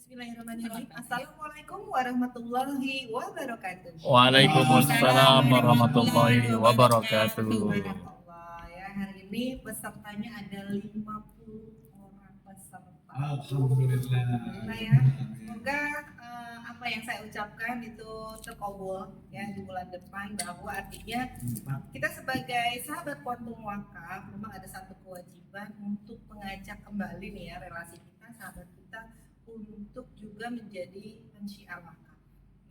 Bismillahirrahmanirrahim. Assalamualaikum warahmatullahi wabarakatuh. Waalaikumsalam warahmatullahi wabarakatuh. Subhanallah ya, hari ini pesertanya ada 50 orang peserta. Alhamdulillah. Nah ya, semoga apa yang saya ucapkan itu terkabul ya di bulan depan, bahwa artinya kita sebagai sahabat Quantum Wakaf memang ada satu kewajiban untuk mengajak kembali nih ya relasi kita, sahabat kita, untuk juga menjadi pensyiar wakaf.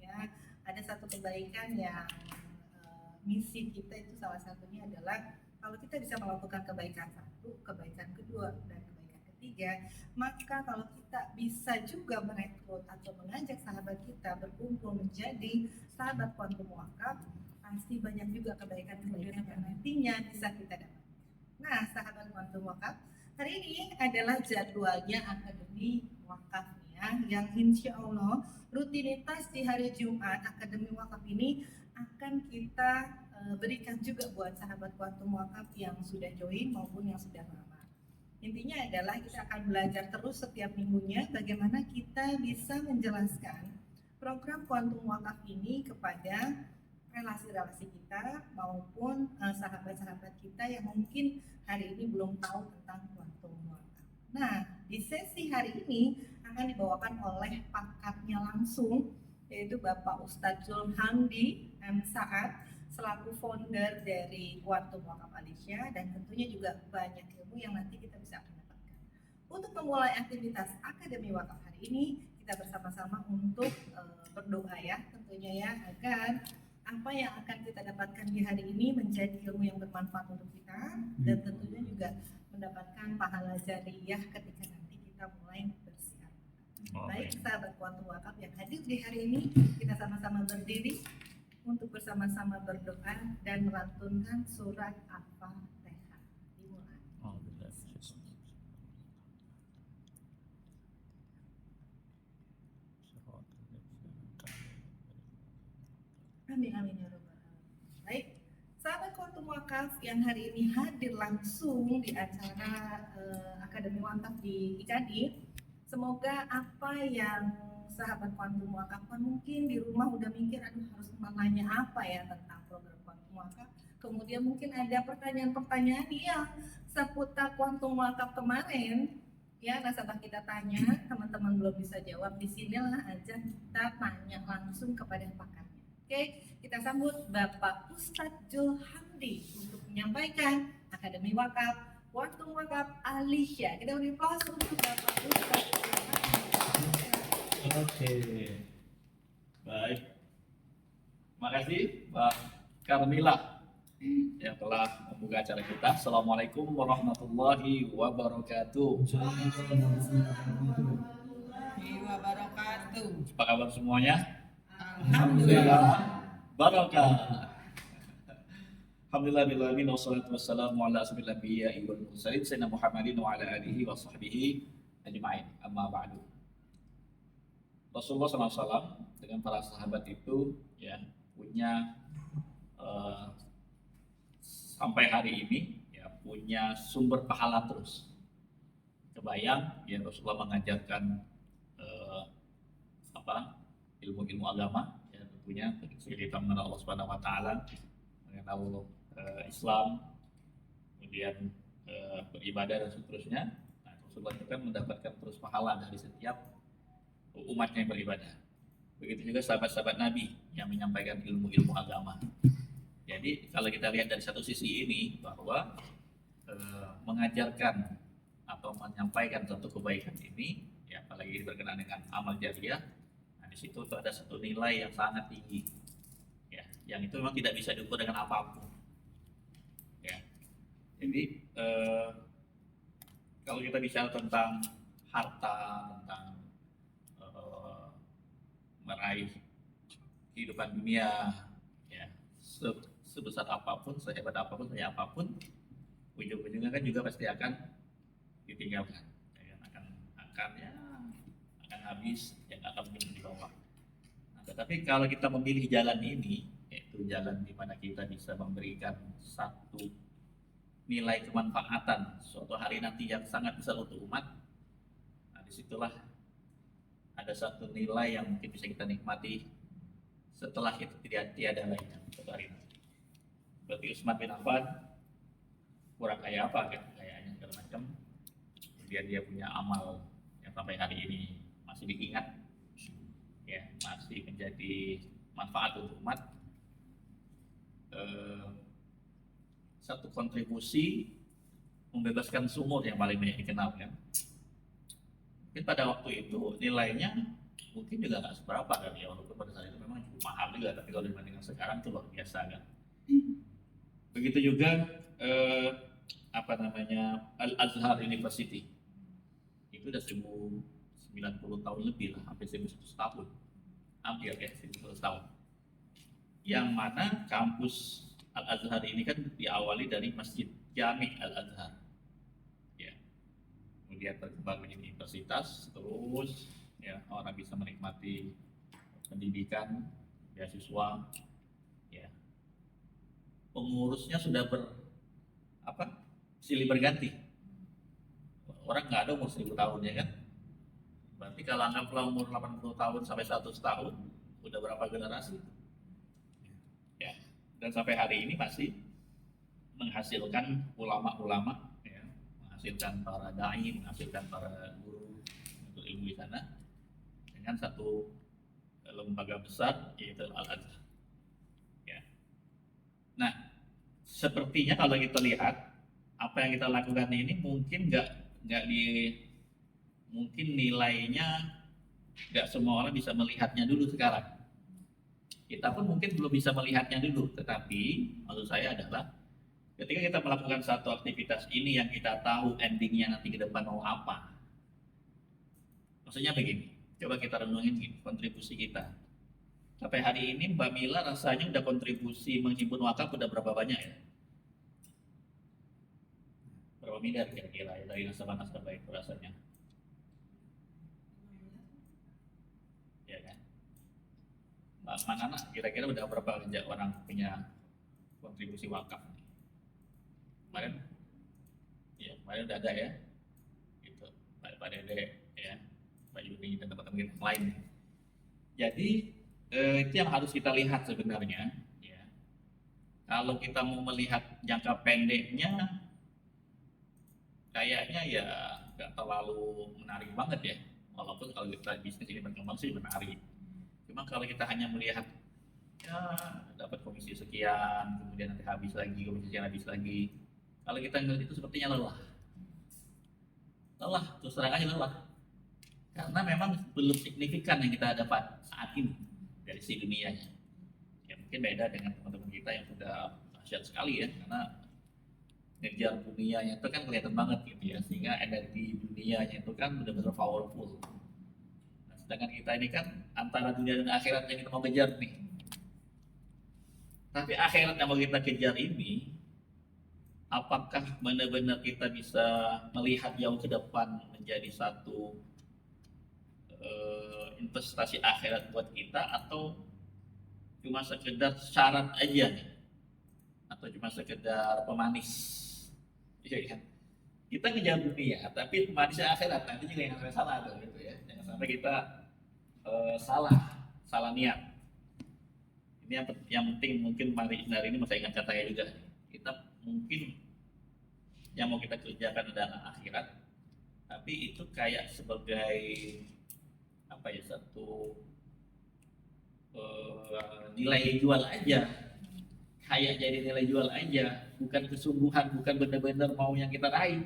Ya, ada satu kebaikan yang misi kita itu salah satunya adalah kalau kita bisa melakukan kebaikan satu, kebaikan kedua, dan kebaikan ketiga, maka kalau kita bisa juga merekrut atau mengajak sahabat kita berkumpul menjadi sahabat Quantum Wakaf, pasti banyak juga kebaikan-kebaikan yang nantinya bisa kita dapat. Nah, sahabat Quantum Wakaf, hari ini adalah jadwalnya Akademi Wakaf ya, yang insya Allah rutinitas di hari Jumat Akademi Wakaf ini akan kita berikan juga buat sahabat Quantum Wakaf yang sudah join maupun yang sudah lama. Intinya adalah kita akan belajar terus setiap minggunya bagaimana kita bisa menjelaskan program Quantum Wakaf ini kepada relasi-relasi kita maupun sahabat-sahabat kita yang mungkin hari ini belum tahu tentang Quantum Wakaf. Nah, di sesi hari ini akan dibawakan oleh pakatnya langsung, yaitu Bapak Ustadz Zulhamdi M. Saad selaku founder dari Quantum Wakaf Alicia, dan tentunya juga banyak ilmu yang nanti kita bisa akan dapatkan. Untuk memulai aktivitas Akademi Wakaf hari ini, kita bersama-sama untuk berdoa ya, tentunya ya, agar apa yang akan kita dapatkan di hari ini menjadi ilmu yang bermanfaat untuk kita, dan tentunya juga mendapatkan pahala jariyah ketika nanti kita mulai bersiar. Baik sahabat Quantum Wakaf yang hadir di hari ini, kita sama-sama berdiri untuk bersama-sama berdoa dan melantunkan surat Al-Fatihah. Dimulai. Amin amin ya rabbal alamin. Baik, sahabat Quantum Wakaf yang hari ini hadir langsung di acara Akademi Wakaf di IKADI, semoga apa yang sahabat Quantum Wakaf kan mungkin di rumah udah mikir, aduh harus nanya apa ya tentang program Quantum Wakaf, kemudian mungkin ada pertanyaan-pertanyaan yang seputar Quantum Wakaf kemarin ya, nasabah kita tanya, teman-teman belum bisa jawab, disinilah aja kita tanya langsung kepada pakatnya. Oke, kita sambut Bapak Ustadz Zulhamdi untuk menyampaikan Akademi Wakaf Quantum Wakaf Alicia. Kita beri aplaus untuk Bapak Ustadz Zulhamdi. Oke, baik. Terima kasih Mbak Karmila yang telah membuka acara kita. Assalamualaikum warahmatullahi wabarakatuh. Apa kabar semuanya? Alhamdulillah barokah. Alhamdulillah bil alamin wassalatu wassalamu ala asyrofil anbiya'i wal mursalin sayyidina Muhammadin wa ala alihi wa sahbihi ajma'in. Amma ba'du. Rasulullah SAW dengan para sahabat itu ya punya sampai hari ini ya punya sumber pahala terus. Kebayang ya Rasulullah mengajarkan ilmu-ilmu agama ya, tentunya kita mengenal Allah Subhanahu wa taala, mengenal Islam, kemudian beribadah dan seterusnya. Nah, Rasulullah itu kan mendapatkan terus pahala dari setiap umatnya yang beribadah. Begitu juga sahabat-sahabat Nabi yang menyampaikan ilmu-ilmu agama. Jadi kalau kita lihat dari satu sisi ini bahwa mengajarkan atau menyampaikan satu kebaikan ini, ya apalagi berkenaan dengan amal jariah, nah di situ ada satu nilai yang sangat tinggi, ya, yang itu memang tidak bisa diukur dengan apapun. Ya, jadi kalau kita bicara tentang harta, tentang meraih kehidupan dunia, ya sebesar apapun, sehebat apapun, sehebat apapun, ujung-ujungnya kan juga pasti akan ditinggalkan, ya, akan habis, yang akan di bawah. Nah, tetapi kalau kita memilih jalan ini, yaitu jalan di mana kita bisa memberikan satu nilai kemanfaatan suatu hari nanti yang sangat besar untuk umat, nah disitulah ada satu nilai yang mungkin bisa kita nikmati setelah itu tiada lainnya suatu hari nanti. Berarti Utsman bin Affan kurang kaya apa kan, kayaknya segala macam. Kemudian dia punya amal yang sampai hari ini masih diingat, ya, masih menjadi manfaat untuk umat. Satu kontribusi membebaskan sumur yang paling banyak dikenal kan. Mungkin pada waktu itu nilainya mungkin juga nggak seberapa kan ya, walaupun pada saat itu memang cukup mahal juga, tapi kalau dibandingkan sekarang itu luar biasa kan. Begitu juga Al-Azhar University itu udah 1090 tahun lebih lah, hampir 1100 tahun, hampir ya 1100 tahun. Yang mana kampus Al-Azhar ini kan diawali dari Masjid Jami' Al-Azhar, ya. Kemudian berkembang menjadi universitas, terus ya orang bisa menikmati pendidikan, beasiswa, ya. Pengurusnya sudah silih berganti. Orang nggak ada umur 1000 tahun ya kan. Berarti kalau anggaplah umur 80 tahun sampai 100 tahun, udah berapa generasi? Ya. Dan sampai hari ini masih menghasilkan ulama-ulama, ya, menghasilkan para dai, menghasilkan para guru untuk ilmu di sana dengan satu lembaga besar yaitu Al-Azhar. Ya. Nah, sepertinya kalau kita lihat apa yang kita lakukan ini mungkin mungkin nilainya nggak semua orang bisa melihatnya dulu sekarang. Kita pun mungkin belum bisa melihatnya dulu, tetapi maksud saya adalah ketika kita melakukan satu aktivitas ini yang kita tahu endingnya nanti ke depan mau apa. Maksudnya begini, coba kita renungin gini, kontribusi kita. Sampai hari ini Mbak Mila rasanya udah kontribusi menghimpun wakaf udah berapa banyak ya? Berapa miliar kira-kira ya dari nasabah-nasabah itu rasanya? Ya kan? Mbak Manana kira-kira udah berapa orang punya kontribusi wakaf? Kemarin? Ya, kemarin udah ada ya. Gitu. Pak Dede, ya, Pak Yuni dan teman-teman yang lain. Jadi itu yang harus kita lihat sebenarnya. Ya. Kalau kita mau melihat jangka pendeknya, kayaknya ya nggak terlalu menarik banget ya. Walaupun kalau kita bisnis ini berkembang sih menarik. Cuma kalau kita hanya melihat ya dapat komisi sekian, kemudian nanti habis lagi, komisi sekian habis lagi. Kalau kita ngelihat itu sepertinya lelah. Lelah, terus terang aja lelah. Karena memang belum signifikan yang kita dapat saat ini dari si dunianya. Ya mungkin beda dengan teman-teman kita yang sudah dahsyat sekali ya, karena ngejar dunianya itu kan kelihatan banget gitu ya, sehingga energi dunianya itu kan benar-benar powerful. Nah, sedangkan kita ini kan antara dunia dan akhirat yang kita mau kejar nih. Tapi akhirat yang mau kita kejar ini, apakah benar-benar kita bisa melihat jauh ke depan menjadi satu investasi akhirat buat kita, atau cuma sekedar syarat aja nih, atau cuma sekedar pemanis? Iya kan? Kita ngejar dunia, tapi pemanisnya akhirat nanti juga yang sampai salah tuh, gitu ya. Jangan sampai kita salah niat. Ini yang penting mungkin hari ini mau saya ingatkan saya juga. Kita mungkin yang mau kita kerjakan adalah akhirat, tapi itu kayak sebagai satu nilai jual aja, kayak jadi nilai jual aja, bukan kesungguhan, bukan benar-benar mau yang kita raih.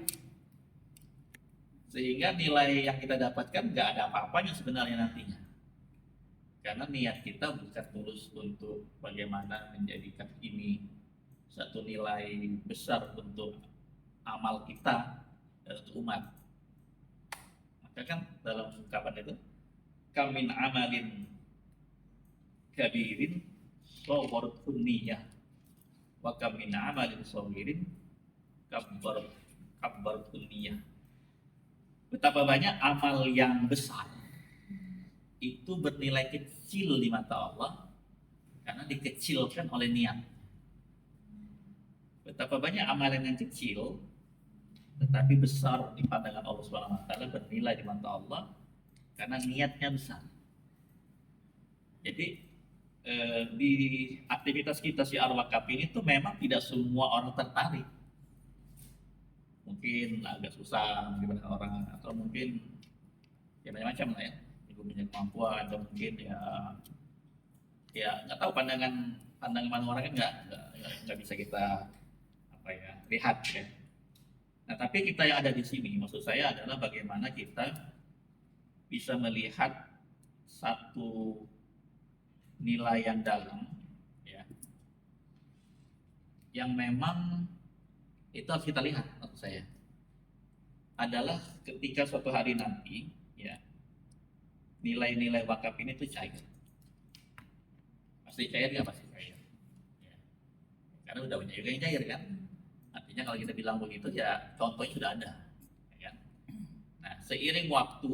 Sehingga nilai yang kita dapatkan nggak ada apa-apanya sebenarnya nantinya, karena niat kita bukan tulus untuk bagaimana menjadikan ini satu nilai besar untuk amal kita dan untuk umat. Maka kan dalam ungkapan itu, kamin amalin kabirin sawaratun niyah wa kamin amalin sawirin kabbaratun niyah. Betapa banyak amal yang besar itu bernilai kecil di mata Allah karena dikecilkan oleh niat. Betapa banyak amalan yang kecil tetapi besar di pandangan Allah Subhanahu wa taala, bernilai di mata Allah karena niatnya besar. Jadi di aktivitas kita syiar wakaf ini tuh memang tidak semua orang tertarik. Mungkin agak susah gimana orang, atau mungkin ya macam-macam lah ya, ibu punya kemampuan, atau mungkin ya nggak tahu pandangan mana orang kan nggak bisa kita apa ya lihat ya. Nah tapi kita yang ada di sini, maksud saya adalah bagaimana kita bisa melihat satu nilai yang dalam ya, yang memang itu harus kita lihat. Maksud saya adalah ketika suatu hari nanti ya, nilai-nilai wakaf ini tuh cair. Pasti cair nggak? Pasti cair ya. Karena udah banyak juga yang cair kan. Artinya kalau kita bilang begitu ya contohnya sudah ada ya kan? Nah seiring waktu,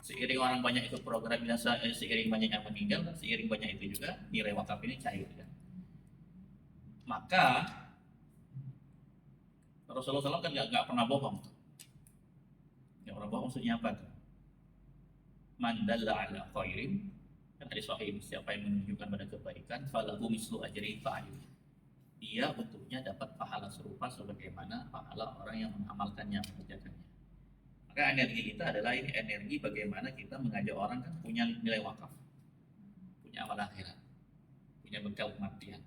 seiring orang banyak ikut program biasa, seiring banyak yang meninggal, seiring banyak itu juga nilai wakaf ini cair kan? Maka Rasulullah SAW kan nggak pernah bohong. Nggak pernah bohong maksudnya apa tuh? Man dalla ala khairin, kan ada sahih, siapa yang menunjukkan pada kebaikan falahu mislu ajri fa'il, dia untuknya dapat pahala serupa sebagaimana pahala orang yang mengamalkannya, mengerjakannya. Maka energi kita adalah ini energi bagaimana kita mengajak orang kan punya nilai wakaf, punya amal akhirat, punya bekal kematian.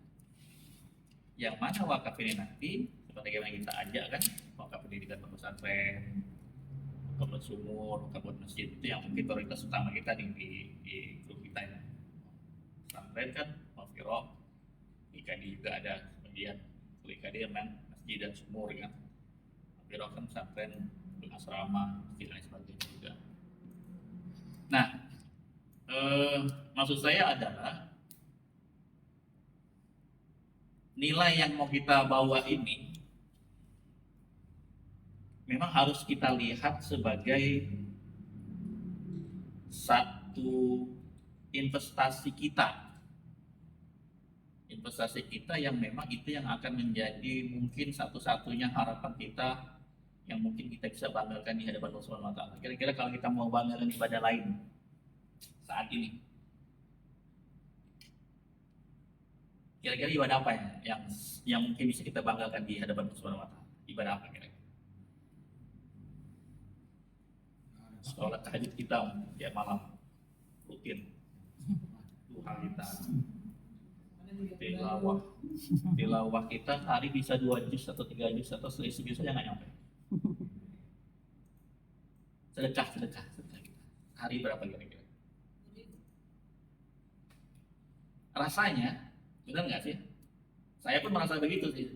Yang mana wakaf ini nanti seperti yang kita ajak kan, wakaf pendidikan pesantren, wakaf buat sumur, wakaf buat masjid, itu yang mungkin prioritas utama kita di grup kita ya. Pesantren kan mafiro, IKD juga ada, kemudian IKD memang masjid dan sumur kan, mafiro kan pesantren, asrama, masjid dan sebagainya juga. Nah, maksud saya adalah nilai yang mau kita bawa ini memang harus kita lihat sebagai satu investasi kita. Investasi kita yang memang itu yang akan menjadi mungkin satu-satunya harapan kita yang mungkin kita bisa banggakan di hadapan Allah Subhanahu wa taala. Kira-kira kalau kita mau banggakan ibadah lain saat ini, kira-kira ibadah apa yang mungkin bisa kita banggakan di hadapan Allah Subhanahu wa taala? Ibadah apa kira-kira? Sholat tahajud kita ya malam rutin, duha kita, tilawah kita hari bisa 2 juz atau 3 juz atau selisih juz saja nggak nyampe. Sedekah kita hari berapa kira-kira? Rasanya benar nggak sih? Saya pun merasa begitu sih.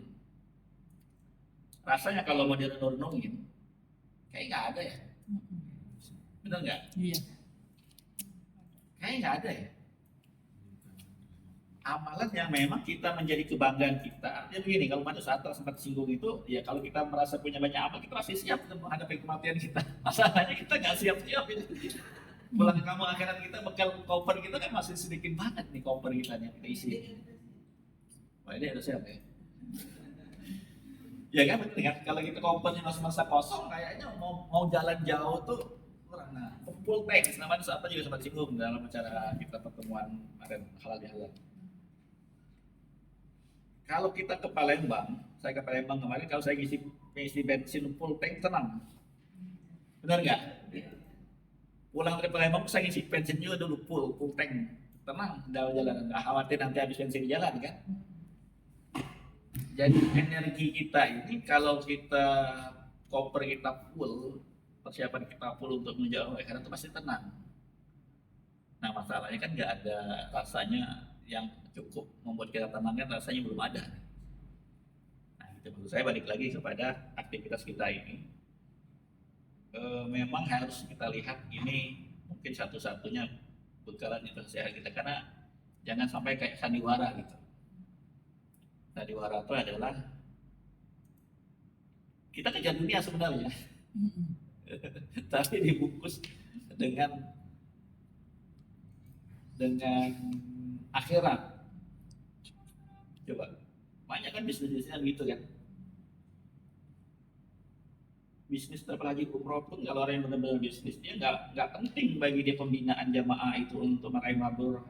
Rasanya kalau mau direnung-renungin kayak nggak ada ya. Benar nggak? Iya. Kayaknya nggak ada ya. Amalan yang memang kita menjadi kebanggaan kita. Artinya begini, kalau pada saat sempat singgung itu, ya kalau kita merasa punya banyak amal, kita masih siap untuk menghadapi kematian kita. Masalahnya kita nggak siap-siap itu. Pulang ke kampung akhirat kita, bekal koper kita kan masih sedikit banget nih koper kita yang kita isi. Wah ini harus siap ya. Ya kan betul kan, kalau kita kopernya masih masa kosong, kayaknya mau jalan jauh tuh kurang. Nah, full tank, namanya saat juga sempat singgung dalam acara kita pertemuan kemarin halal bihalal. Kalau kita ke Palembang, saya ke Palembang kemarin, kalau saya ngisi bensin full tank tenang, benar nggak? Pulang dari Palembang saya ngisi bensin juga dulu full tank, tenang, jalan, nggak khawatir nanti habis bensin di jalan kan? Jadi energi kita ini kalau kita koper kita full, persiapan kita full untuk menuju akhirat itu pasti tenang. Nah masalahnya kan nggak ada rasanya yang cukup membuat kita tenang, kan rasanya belum ada. Nah itu maksud saya, balik lagi kepada aktivitas kita ini, memang harus kita lihat ini mungkin satu-satunya bekalan investasi kita, karena jangan sampai kayak sandiwara gitu. Sandiwara itu adalah kita kejar dunia sebenarnya, tapi dibungkus dengan akhirat. Coba banyak kan bisnis-bisnisnya gitu kan. bisnis travel haji umroh pun kalau orang yang benar-benar bisnis dia nggak penting bagi dia pembinaan jamaah itu untuk meraih mabur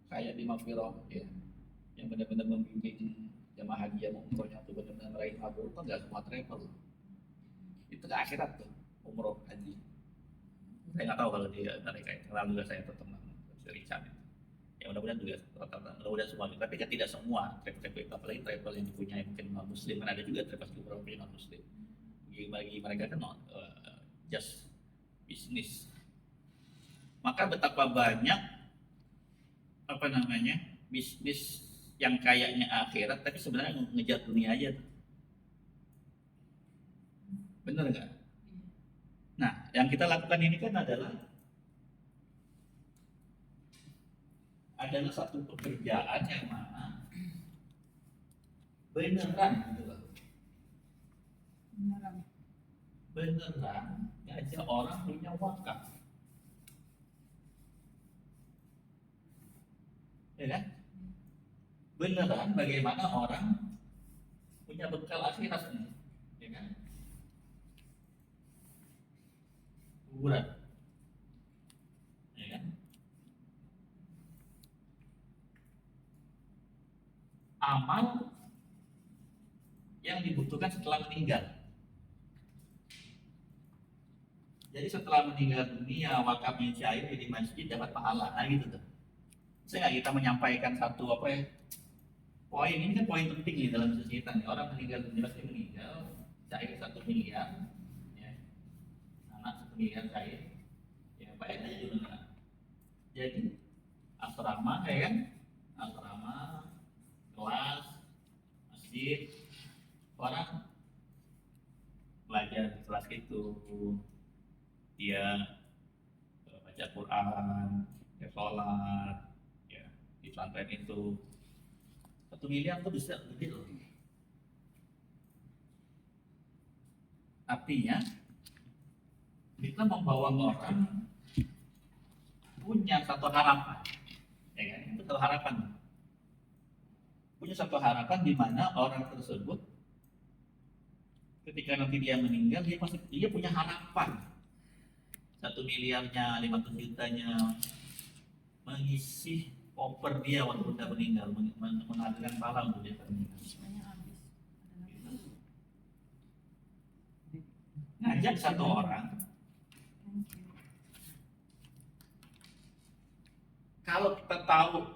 kayak di Mafiro ya, yang benar-benar membimbing jamaah haji yang umrohnya untuk benar-benar meraih mabur itu nggak semua travel, itu ke akhirat tuh umroh haji. Saya nggak tahu kalau di mereka itu, lalu juga saya tetap Richard itu. Ya mudah-mudahan juga mudah-mudahan semua, tapi kan tidak semua travel itu, apalagi travel yang dipunyai mungkin non muslim, kan ada juga travel umroh non muslim. Bagi mereka kan just bisnis. Maka betapa banyak apa namanya bisnis yang kayaknya akhirat tapi sebenarnya ngejar dunia aja tuh. Bener nggak? Nah, yang kita lakukan ini kan adalah satu pekerjaan yang mana beneran gitu loh. Beneran ngajak orang punya wakaf, ya kan? Beneran bagaimana orang punya bekal akhirat nih, ya kan? Kuburan, ya kan? Amal yang dibutuhkan setelah meninggal. Jadi setelah meninggal dunia wakafnya cair di masjid dapat pahala, nah gitu tuh. Saya kita menyampaikan satu apa ya, poin ini kan poin penting nih dalam bisnis kita nih. Orang meninggal dunia pasti meninggal, cair 1 miliar, ya. Anak 1 miliar cair, ya bayar aja dulu kan. Jadi asrama ya kan, asrama, kelas, masjid, orang belajar di kelas itu, dia baca Quran, ya sholat, ya di pesantren itu 1 miliar tuh bisa gede loh. Artinya kita membawa orang punya satu harapan, ya kan? Itu satu harapan. Punya satu harapan di mana orang tersebut ketika nanti dia meninggal dia punya harapan 1 miliarnya, 500 jutanya mengisi koper dia waktu udah meninggal, menghadirkan pahala untuk dia meninggal. Ngajak satu orang, kalau kita tahu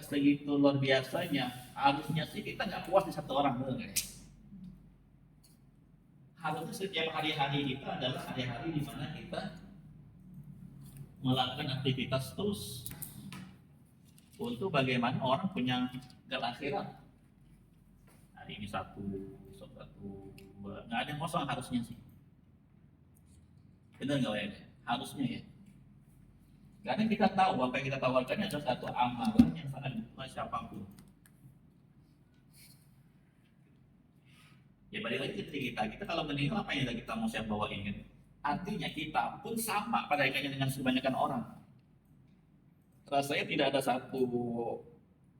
segitu luar biasanya, harusnya sih kita nggak puas di satu orang dulu ya. Harusnya setiap hari-hari kita adalah hari-hari di mana kita melakukan aktivitas terus untuk bagaimana orang punya bekal akhirat. Hari ini satu, besok satu, dua, nggak ada yang kosong harusnya sih. Benar nggak ya? Harusnya ya. Karena kita tahu apa yang kita tawarkan adalah satu amalan yang sangat dibutuhkan siapapun. Ya balik lagi ke kita kalau meninggal apa yang kita mau siap bawain kan? Artinya kita pun sama pada akhirnya dengan kebanyakan orang. Rasanya tidak ada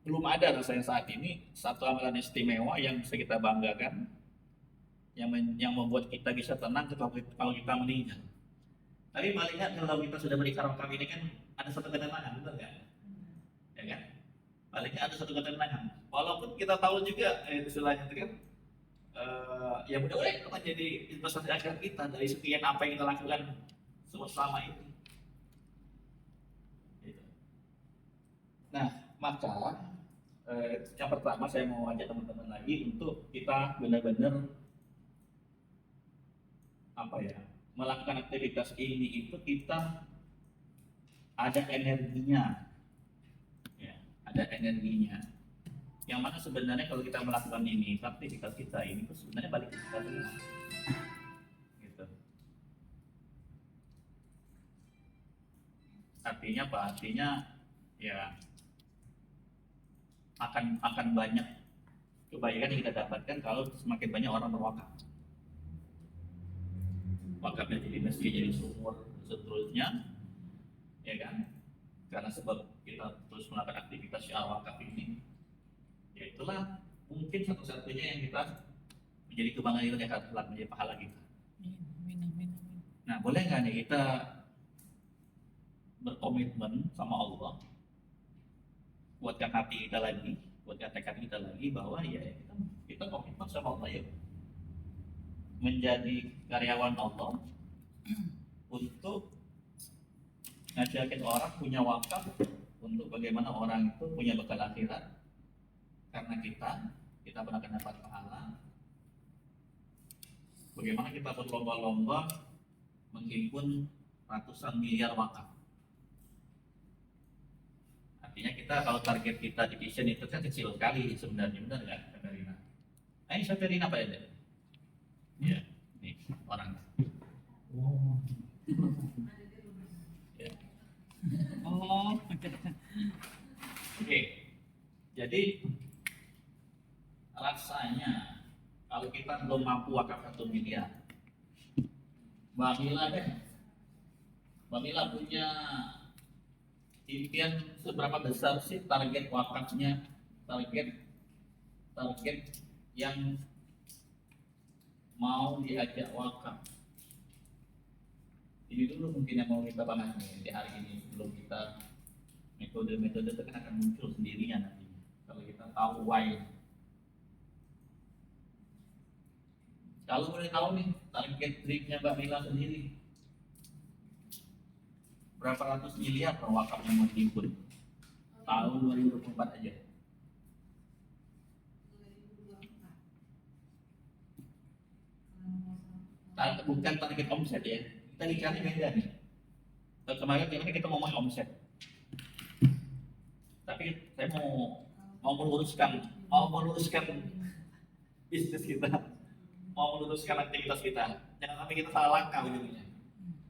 belum ada rasanya saat ini satu amalan istimewa yang bisa kita banggakan, yang membuat kita bisa tenang kalau kita meninggal. Tapi paling kalau kita sudah berikan wakaf ini kan ada satu ketenangan, betul nggak? Ya kan? Palingnya ada satu ketenangan. Walaupun kita tahu juga istilahnya itu kan, ya mudah-mudahan itu menjadi investasi akhirat kita dari sekian apa yang kita lakukan selama ini. Gitu. Nah, maka yang pertama saya mau ajak teman-teman lagi untuk kita benar-benar melakukan aktivitas ini itu kita ada energinya, ya, ada energinya. Yang mana sebenarnya kalau kita melakukan ini, aktivitas kita ini itu sebenarnya balik ke kita semua. Gitu. Artinya apa? Artinya ya akan banyak kebaikan yang kita dapatkan kalau semakin banyak orang berwakaf. Wakafnya jadi masjid, jadi sumur, seterusnya, ya kan? Karena sebab kita terus melakukan aktivitas syiar wakaf ini, ya itulah mungkin satu-satunya yang kita menjadi kebanggaan kita yang akan menjadi pahala kita. Nah, boleh nggak nih kita berkomitmen sama Allah, kuatkan hati kita lagi, kuatkan tekad kita lagi bahwa ya kita komitmen sama Allah ya menjadi karyawan Allah untuk ngajakin orang punya wakaf untuk bagaimana orang itu punya bekal akhirat karena kita pernah dapat pahala. Bagaimana kita berlomba-lomba menghimpun ratusan miliar wakaf. Artinya kita kalau target kita di vision itu kan kecil sekali sebenarnya, benar nggak, Katerina? Nah, ini Katerina apa ya? Ya, ini orang. Ya. Oh, oke. Jadi rasanya kalau kita belum mampu wakaf 1 miliar, Mbak Mila deh, Mbak Mila punya impian seberapa besar sih target wakafnya, target yang mau diajak wakaf? Ini dulu mungkin yang mau kita bahas nih di hari ini sebelum kita metode-metode itu kan akan muncul sendirinya nantinya kalau kita tahu why. Kalau boleh tahu nih target triknya Mbak Mila sendiri, berapa ratus miliar wakaf yang mau dihimpun tahun 2024 aja? Bukan target omset ya, kita bicaranya beda nih. Kemarin kita ngomong omset, tapi saya mau meluruskan bisnis kita, mau meluruskan aktivitas kita. Jangan sampai kita salah langkah begini.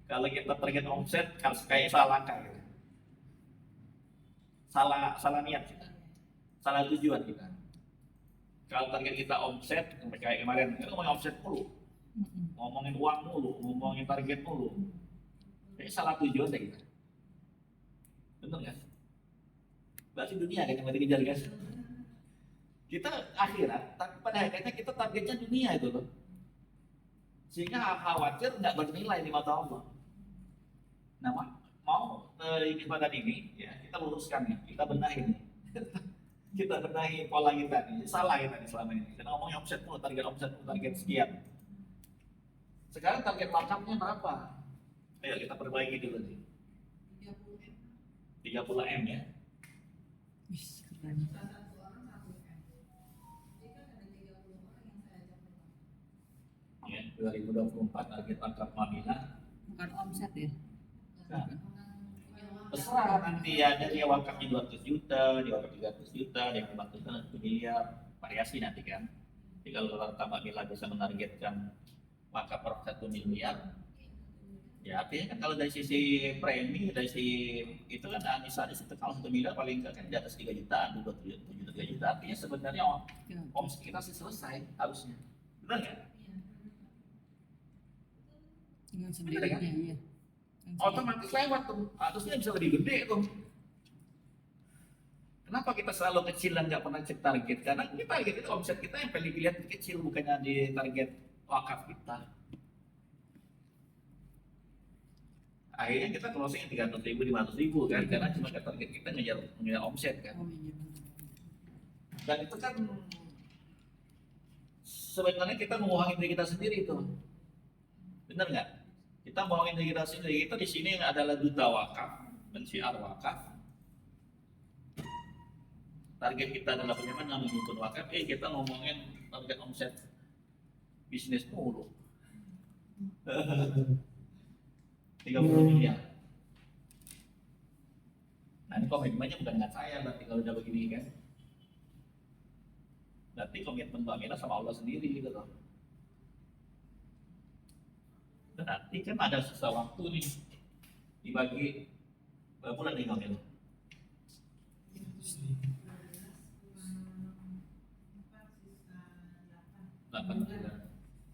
Kalau kita target omset, kayaknya salah langkah gitu. Salah niat kita, salah tujuan kita. Kalau target kita omset, kayak kemarin kita ngomongin omset mulu, ngomongin uang mulu, ngomongin target mulu. Kayaknya salah tujuan deh kita. Bener nggak? Berarti dunia kan yang mesti dikejar guys. Kita akhirat, tapi pada akhirnya kita targetnya dunia itu loh. Sehingga khawatir nggak bernilai di mata Allah. Nah, mau dari kesempatan ini ya kita luruskan nih, kita benahi nih. Kita benahi pola kita nih. Salah kita nih selama ini. Kita ngomongnya omset mulu, target sekian. Sekarang target wakafnya berapa? Ayo kita perbaiki dulu nih. 30 M ya. Ya, 2024 target wakaf Mamila. Bukan omset ya? Nah, terserah nanti ada dia wakafnya 200 juta, dia wakaf 300 juta, dia wakaf 1 miliar, variasi nanti kan. Jadi kalau rata Mbak Mila bisa menargetkan wakaf per 1 miliar, ya artinya kan kalau dari sisi premi, dari sisi itu kan misalnya kalau 1 miliar paling enggak kan di atas 3 jutaan, 2 juta, 3 juta. Artinya sebenarnya omset kita sih selesai harusnya. Benar nggak? Dengan sendirinya, iya. Otomatis lewat tuh, harusnya bisa lebih gede tuh. Kenapa kita selalu kecil dan nggak pernah cek target? Karena ini target itu omset kita yang paling dilihat kecil, bukannya di target wakaf kita. Akhirnya kita closing 300.000, 500.000 kan, karena cuma target kita ngejar omset kan. Oh iya. Dan itu kan sebenarnya kita mengurangi diri kita sendiri tuh, benar nggak? Kita bohongin diri kita sendiri. Kita di sini adalah duta wakaf, mensiar wakaf. Target kita adalah bagaimana menghimpun wakaf. Kita ngomongin target omset bisnis mulu. 30 miliar. Nah, ini komitmennya bukan dengan saya, berarti kalau udah begini kan. Berarti komitmen Mbak Mila sama Allah sendiri gitu loh. Berarti kan ada sisa waktu nih dibagi berapa bulan nih Mbak Mila? 8 bulan.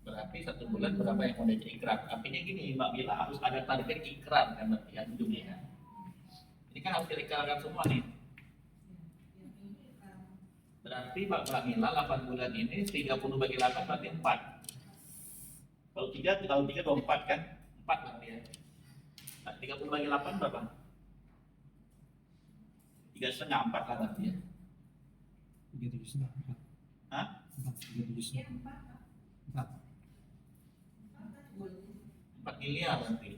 Berarti 1 bulan berapa yang mau jadi ikrar? Artinya gini, Mbak Mila harus ada target ikrar kan berarti ya hidupnya. Ini kan harus diikrarkan semua nih. Berarti Mbak Mila 8 bulan ini 30 bagi 8 berarti 4. Kalau 3 24 kan? 4 berarti ya. Nah, 30 bagi 8 berapa? 3,5, 4 lah berarti ya. 3,7 Hah? 4 miliar berarti.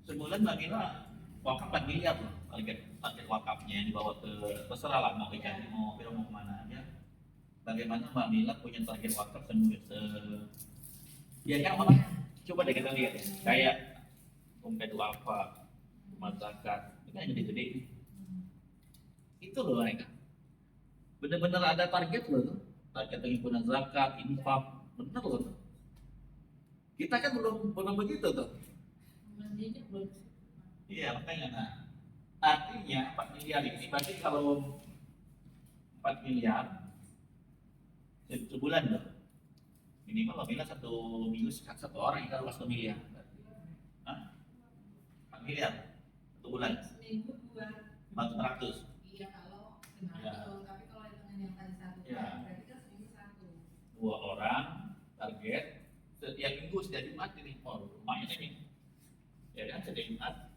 Sebulan Mbak Mila wakaf 4 miliar loh, target wakafnya yang dibawa ke, terserah lah mau ikan mau film mau kemana aja. Bagaimana Mbak Mila punya target wakaf ya kan makanya coba deh kita lihat ya. Kayak Umpedu apa, rumah zakat, itu kan gede-gede. Itu loh mereka. Bener-bener ada target loh tuh. Target penghimpunan zakat, infak, bener loh tuh. Kita kan belum begitu tuh. Iya makanya nah. Artinya 4 miliar ini berarti kalau 4 miliar sebulan loh. Minimal Mbak Mila 1 minggu satu orang yang kalau 1 miliar. Hah? 4 miliar 1 bulan. Seminggu 400. Iya kalau Ya. tapi kalau dengan yang tadi satu Ya. berarti kan seminggu 1. 2 orang target setiap minggu setiap Jumat ini. Oh lumayan ini. Ya kan setiap Jumat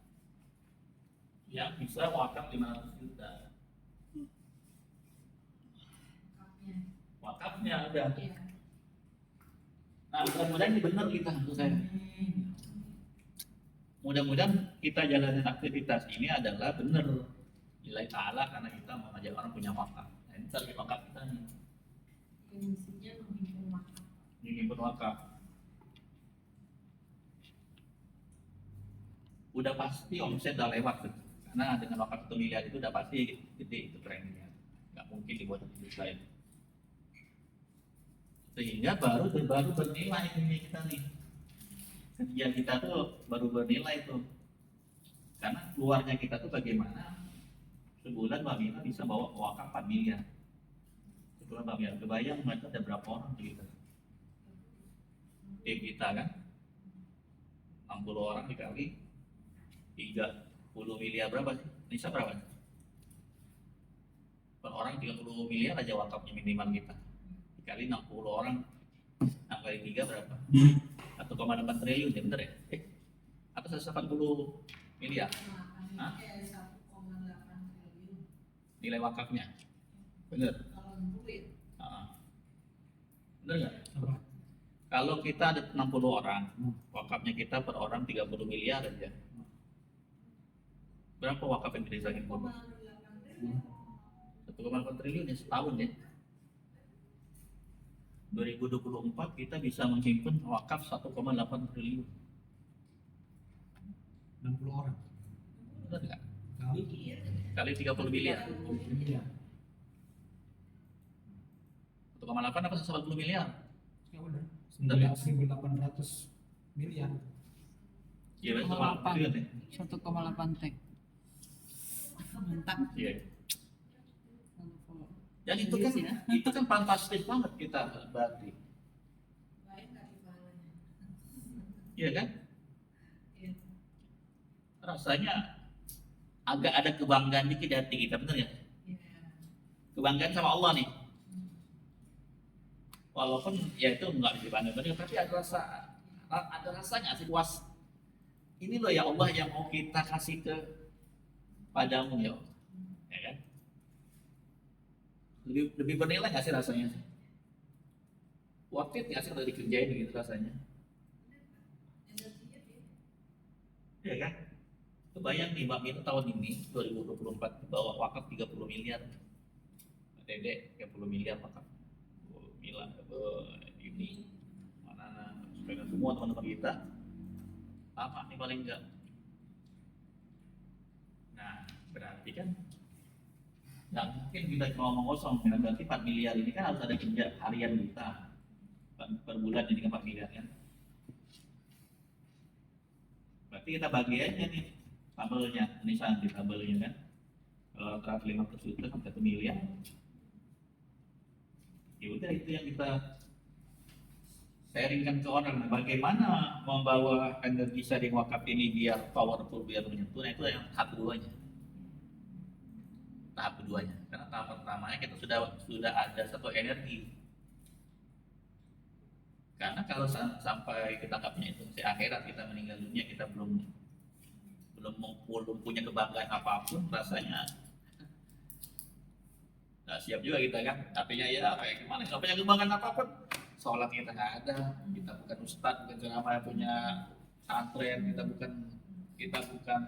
yang bisa wakaf 500 juta. Wakafnya udah. Iya. Nah mudah-mudahan ini benar kita menurut saya. Mudah-mudahan kita jalanin aktivitas ini adalah benar nilai ta'ala karena kita mau ngajak orang punya wakaf. Nah, ini target wakaf kita nih. Misinya menghimpun wakaf. Menghimpun wakaf. Udah pasti omset udah lewat tuh. Karena dengan wakaf 1 miliar itu udah pasti gede itu trennya. Nggak mungkin dibuat di lain. Sehingga baru bernilai ini kita nih. Kerja kita tuh baru bernilai tuh. Karena keluarnya kita tuh bagaimana sebulan Mbak Mila bisa bawa wakaf 4 miliar. Sebulan Mbak Mila kebayang mereka ada berapa orang kita. Tim kita kan 60 orang dikali 30 miliar berapa sih? Nisa berapa? Per orang 30 miliar aja wakafnya minimal kita. Dikali 60 orang 6 kali 3 berapa? 1,8 triliun ya bener ya? Atau 180 miliar? Hah? 1,8 triliun. Nilai wakafnya? Bener? Kalau duit. Bener nggak? Kalau kita ada 60 orang, wakafnya kita per orang 30 miliar aja. Berapa wakaf yang kita himpun? 1,8 triliun ya setahun ya. 2024 kita bisa menghimpun wakaf 1,8 triliun. 60 orang. Benar nggak? Kali Kali 30 miliar. 1,8 apa 140 miliar? Ya udah. Bener ya? 1.800 miliar. Iya, betul 1,8 triliun ya. 1,8 T. Mantap. Iya. Dan itu kan fantastis banget kita berarti. Baik nggak di pahalanya? Iya kan? Iya. Rasanya agak ada kebanggaan dikit di hati kita, bener ya? Iya. Kebanggaan sama Allah nih. Walaupun ya itu nggak dibanggakan, tapi ada rasanya sih puas. Ini loh ya Allah yang mau kita kasih ke padamu ya, ya kan? Lebih bernilai nggak sih rasanya? Worth it nggak sih kalau dikerjain gitu rasanya? Energinya dia. Ya kan? Kebayang nih Mbak Mira tahun ini 2024 bawa wakaf 30 miliar. Dede 30 miliar wakaf. Mila ini mana semua teman-teman kita apa nih paling enggak. Nah berarti kan nggak mungkin kita cuma ngomong kosong kan, berarti 4 miliar ini kan harus ada kerja harian kita per bulan jadi 4 miliar kan. Berarti kita bagi aja nih tabelnya, ini di tabelnya kan. Kalau rata 50 juta sampai 1 miliar, ya udah itu yang kita sharingkan ke orang. Nah, bagaimana membawa energi sharing wakaf ini biar powerful, biar menyentuh, nah itu yang tahap keduanya. Tahap keduanya, karena tahap pertamanya kita sudah ada satu energi. Karena kalau sampai kita nggak punya instruksi akhirat, kita meninggal dunia, kita belum punya kebanggaan apapun, rasanya nggak siap juga kita kan. Artinya ya kayak gimana, nggak punya kebanggaan apapun, sholat kita nggak ada, kita bukan ustadz, bukan ceramah, punya santren, kita bukan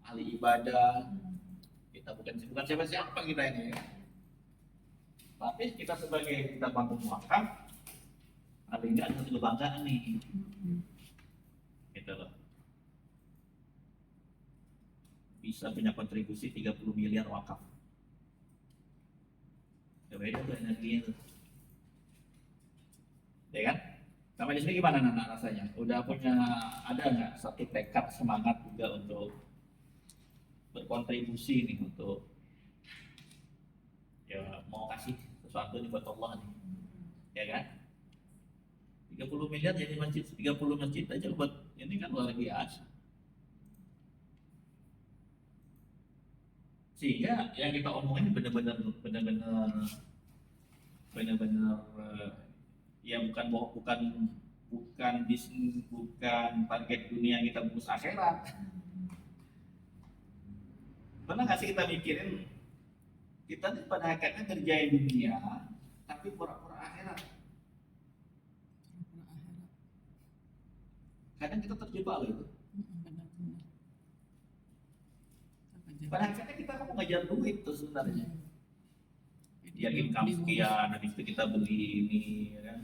ahli ibadah, kita bukan siapa-siapa kita ini ya. Tapi kita sebagai kita bantu wakaf, paling nggak ada satu kebanggaan nih, gitu loh. Bisa punya kontribusi 30 miliar wakaf. Ya beda tuh energinya tuh. Ya kan? Sama di sini gimana anak rasanya? Udah ada nggak satu tekad semangat juga untuk berkontribusi nih, untuk ya mau kasih sesuatu nih buat Allah nih, ya kan? 30 miliar jadi masjid, 30 masjid aja buat ini kan luar biasa. Sehingga yang kita omongin benar-benar ya bukan bisnis, bukan target dunia kita bungkus akhirat. Pernah nggak sih kita mikirin kita nih pada hakikatnya kerjain dunia tapi pura-pura akhirat? Kadang kita terjebak gitu. Benar-benar. Pada hakikatnya kita mau ngajar duit tuh sebenarnya. Dia income sekian, habis itu kita beli ini, ya kan?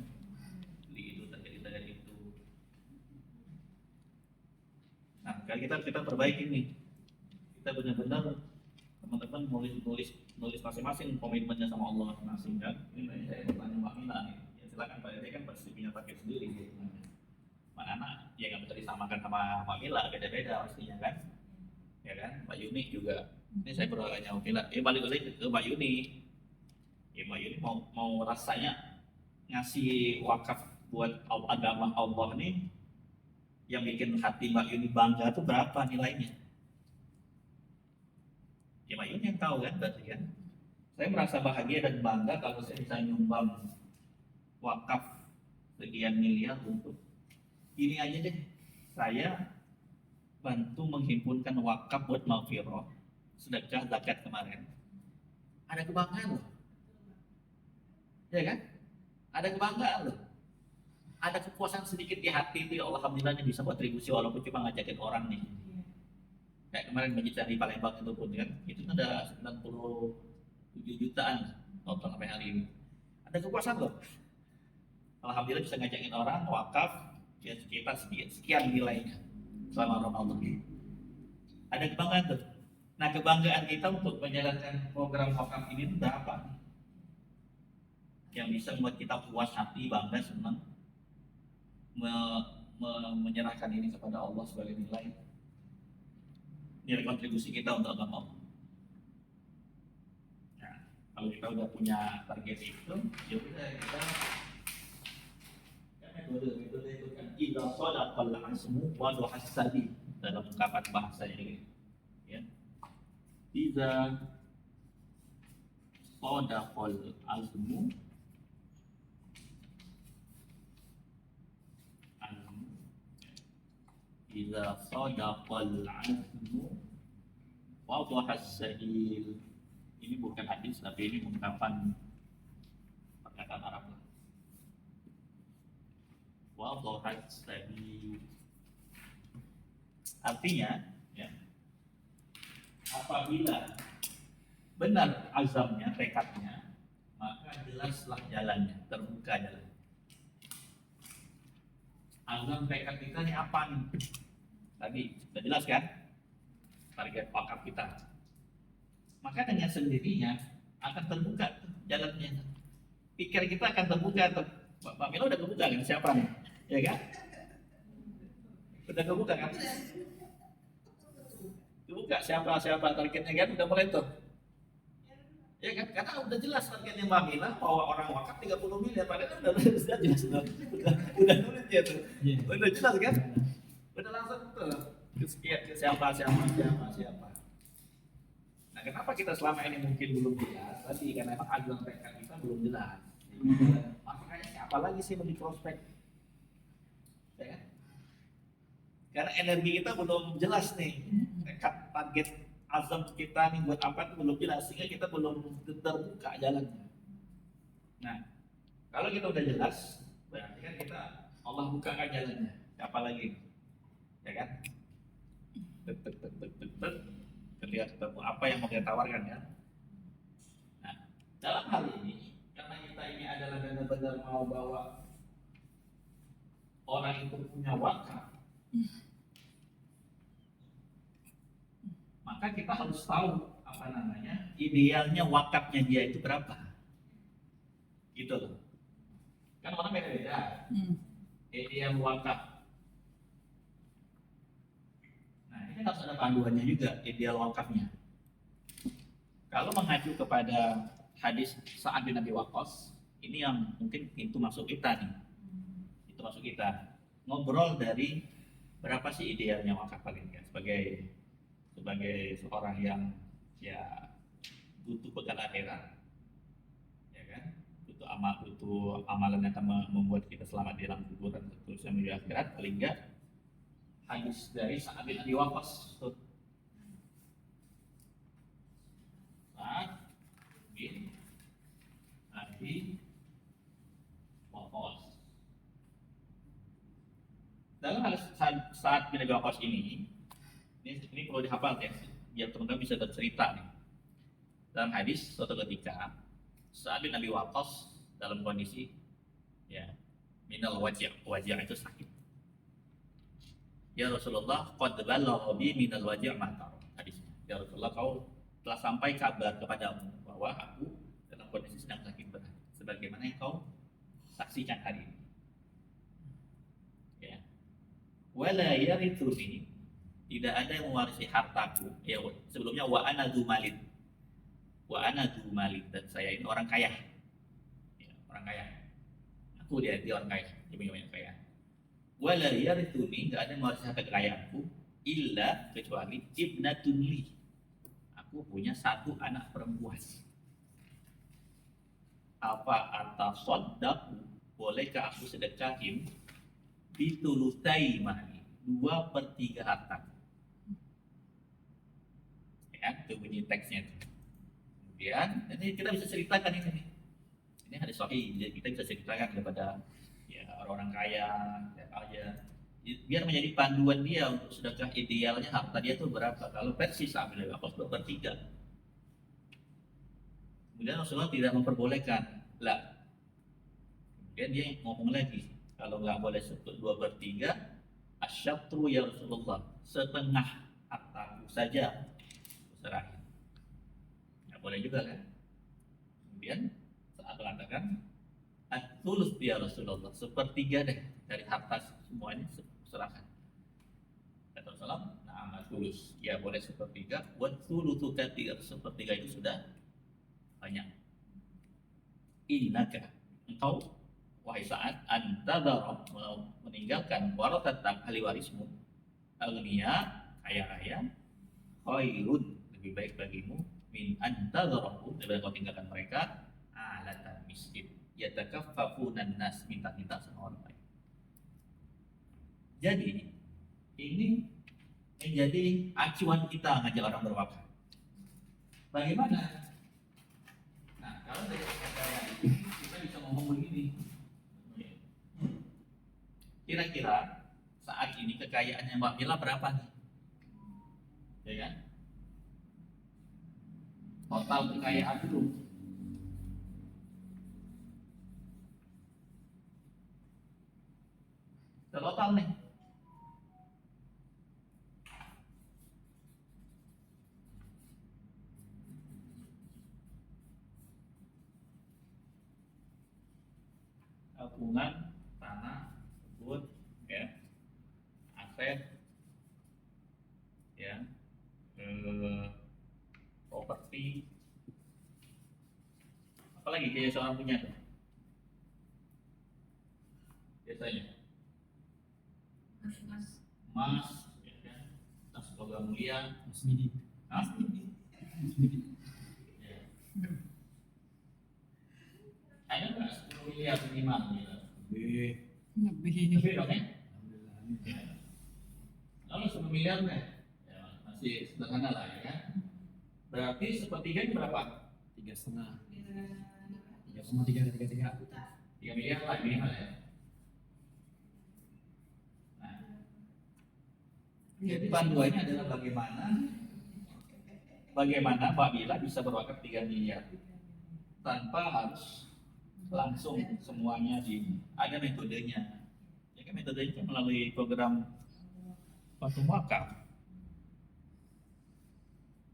Beli itu, terjadi itu. Nah, kalau kita perbaiki nih, kita benar-benar teman-teman nulis masing-masing komitmennya sama Allah masing-masing kan. Ini saya bertanya Mbak Mila nih, ya silakan Pak Dede kan pasti punya target sendiri gitu. Mbak Nana ya nggak bisa disamakan sama Mbak Mila, beda-beda pastinya kan, ya kan. Mbak Yuni juga. Ini saya bertanya Mbak Mila, balik lagi ke Mbak Yuni. Ya Mbak Yuni mau rasanya ngasih wakaf buat agama Allah nih, yang bikin hati Mbak Yuni bangga tuh berapa nilainya? Ya Mbak Yuni yang tahu kan berarti kan. Saya merasa bahagia dan bangga kalau saya bisa nyumbang wakaf sekian miliar untuk ini aja deh. Saya bantu menghimpunkan wakaf buat Maghfirah, sedekah zakat kemarin. Ada kebanggaan loh. Ya kan? Ada kebanggaan loh. Ada kepuasan sedikit di hati itu, ya Allah, alhamdulillah ini bisa kontribusi walaupun cuma ngajakin orang nih. Kayak kemarin Masjid Candi Palembang itu pun kan, itu ada 97 jutaan total sampai hari ini. Ada kepuasan loh. Alhamdulillah bisa ngajakin orang wakaf ya sekitar sekian nilainya selama Ramadan ini. Ada kebanggaan tuh. Nah, kebanggaan kita untuk menjalankan program wakaf ini itu berapa? Yang bisa membuat kita puas hati, bangga, senang, menyerahkan ini kepada Allah sebagai nilai kontribusi kita untuk agama Allah. Nah, kalau kita udah punya target itu, ya udah kita metode itu kan idza sadaqal azmu wa duhassadi dalam ungkapan bahasa ini, ya. Idza sadaqal azmu idza sadaqal azmu wa duhassadi. Ini bukan hadis tapi ini ungkapan perkataan Arab. Wadhahat sabil. Artinya ya, apabila benar azamnya, tekadnya, maka jelaslah jalannya, terbuka jalan. Azam tekad kita ini apa nih? Tadi sudah jelas kan? Target wakaf kita. Maka dengan sendirinya akan terbuka jalannya. Pikir kita akan terbuka. Mbak Mila udah kebuka kan siapa nih? Ya kan? Udah kebuka kan? Kebuka siapa targetnya kan udah mulai tuh. Ya kan? Karena udah jelas targetnya Mbak Mila bahwa orang wakaf 30 miliar, padahal udah jelas udah nulis dia tuh. Udah jelas kan? Udah langsung tuh. Siapa. Nah, kenapa kita selama ini mungkin belum jelas? Tadi karena memang ajuan tekad kita belum jelas. Makanya siapa apalagi sih lebih prospek, ya kan? Karena energi kita belum jelas nih, target azam kita nih buat apa itu belum jelas, sehingga kita belum terbuka jalannya. Nah, kalau kita udah jelas, berarti kan kita Allah bukakan jalannya. Apa lagi? Ya kan? Tek, tek, tek, tek, tek, tek. Ketika ketemu apa yang mau kita tawarkan ya. Nah, dalam hal ini, karena kita ini adalah benar-benar mau bawa orang itu punya wakaf, maka kita harus tahu apa namanya idealnya wakafnya dia itu berapa, gitu loh. Kan orang beda-beda ideal wakaf. Nah ini harus ada panduannya juga ideal wakafnya. Kalau mengacu kepada hadis Sa'ad bin Abi Waqqas, ini yang mungkin pintu masuk kita nih, itu masuk kita ngobrol dari berapa sih idealnya wakaf paling nggak sebagai seorang yang ya butuh bekal akhirat, ya kan, butuh amalan yang akan membuat kita selamat di alam kubur dan seterusnya menuju akhirat. Paling enggak hadis dari Sa'ad bin Abi Waqqas, Sa'ad bin Abi Waqqas. Dalam hal Sa'ad bin Abi Waqqas ini perlu dihafal ya, biar teman-teman bisa bercerita nih. Dalam hadis suatu ketika Sa'ad bin Abi Waqqas dalam kondisi ya minal wajah itu sakit. Ya Rasulullah, qad balagha bi minal wajah mata. Hadisnya, ya Rasulullah, kau telah sampai kabar kepadamu bahwa aku dalam kondisi sedang sakit berat, sebagaimana yang kau saksikan hari ini. Ya. Wala yarithuni, tidak ada yang mewarisi hartaku. Ya, sebelumnya wa ana dzu malin. Wa ana dzu malin, dan saya ini orang kaya. Ya, orang kaya. Aku dia orang kaya, dia punya banyak kaya. Wala yarithuni, tidak ada yang mewarisi harta kekayaanku illa kecuali ibnatun li. Aku punya satu anak perempuan. Apa atasaddaqu, bolehkah aku sedekahin bitulutai mali, 2/3 harta. Ya, itu bunyi teksnya itu. Kemudian ini kita bisa ceritakan ini hadis sahih, jadi kita bisa ceritakan kepada ya orang-orang kaya ya, aja, biar menjadi panduan dia untuk sedekah idealnya harta dia itu berapa. Kalau versi Sa'ad bin Abi Waqqas 2/3. Kemudian Rasulullah tidak memperbolehkan lah. Kemudian dia ngomong lagi, kalau nggak boleh 2/3, asyatru ya Rasulullah, setengah hartaku saja serahin. Nggak boleh juga kan? Kemudian saat mengatakan at-thuluts ya Rasulullah, 1/3 deh dari harta semuanya serahkan. Kata Rasulullah, nah at-thuluts, ya boleh 1/3, wa thulutsu katsir, 1/3 itu sudah banyak. Innaka, engkau wahai Sa'ad, antadara, meninggalkan waratatan ahli warismu, agniya, kaya-kaya, khairun, lebih baik bagimu, min antadarahu, daripada kau tinggalkan mereka alatan miskin yatakaffafunan nas, minta-minta sama orang lain. Jadi ini menjadi acuan kita ngajak orang berwakaf. Bagaimana? Nah, kalau dari kekayaan ini kita bisa ngomong begini. Kira-kira saat ini kekayaannya Mbak Mila berapa nih? Ya kan? Total kekayaan itu. Total nih. Tabungan, tanah, kebun, ya, aset, ya, properti, apalagi dia seorang punya tuh biasanya emas, ya kan, tas logam mulia, Asmidi. ya. Ada nggak 10 miliar minimal gitu? Lebih. Lebih dong ya? Alhamdulillah. Ya. Lalu 1 miliar deh, ya, masih sederhana lah ya kan. Berarti sepertiga ini berapa? 3,5. Ya, 3,3. 3 miliar lah minimal ya. Nah, jadi panduannya adalah bagaimana Mbak Bila bisa berwakaf 3 miliar tanpa harus langsung semuanya ada metodenya. Ya kan metodenya kan melalui program Patung Wakaf.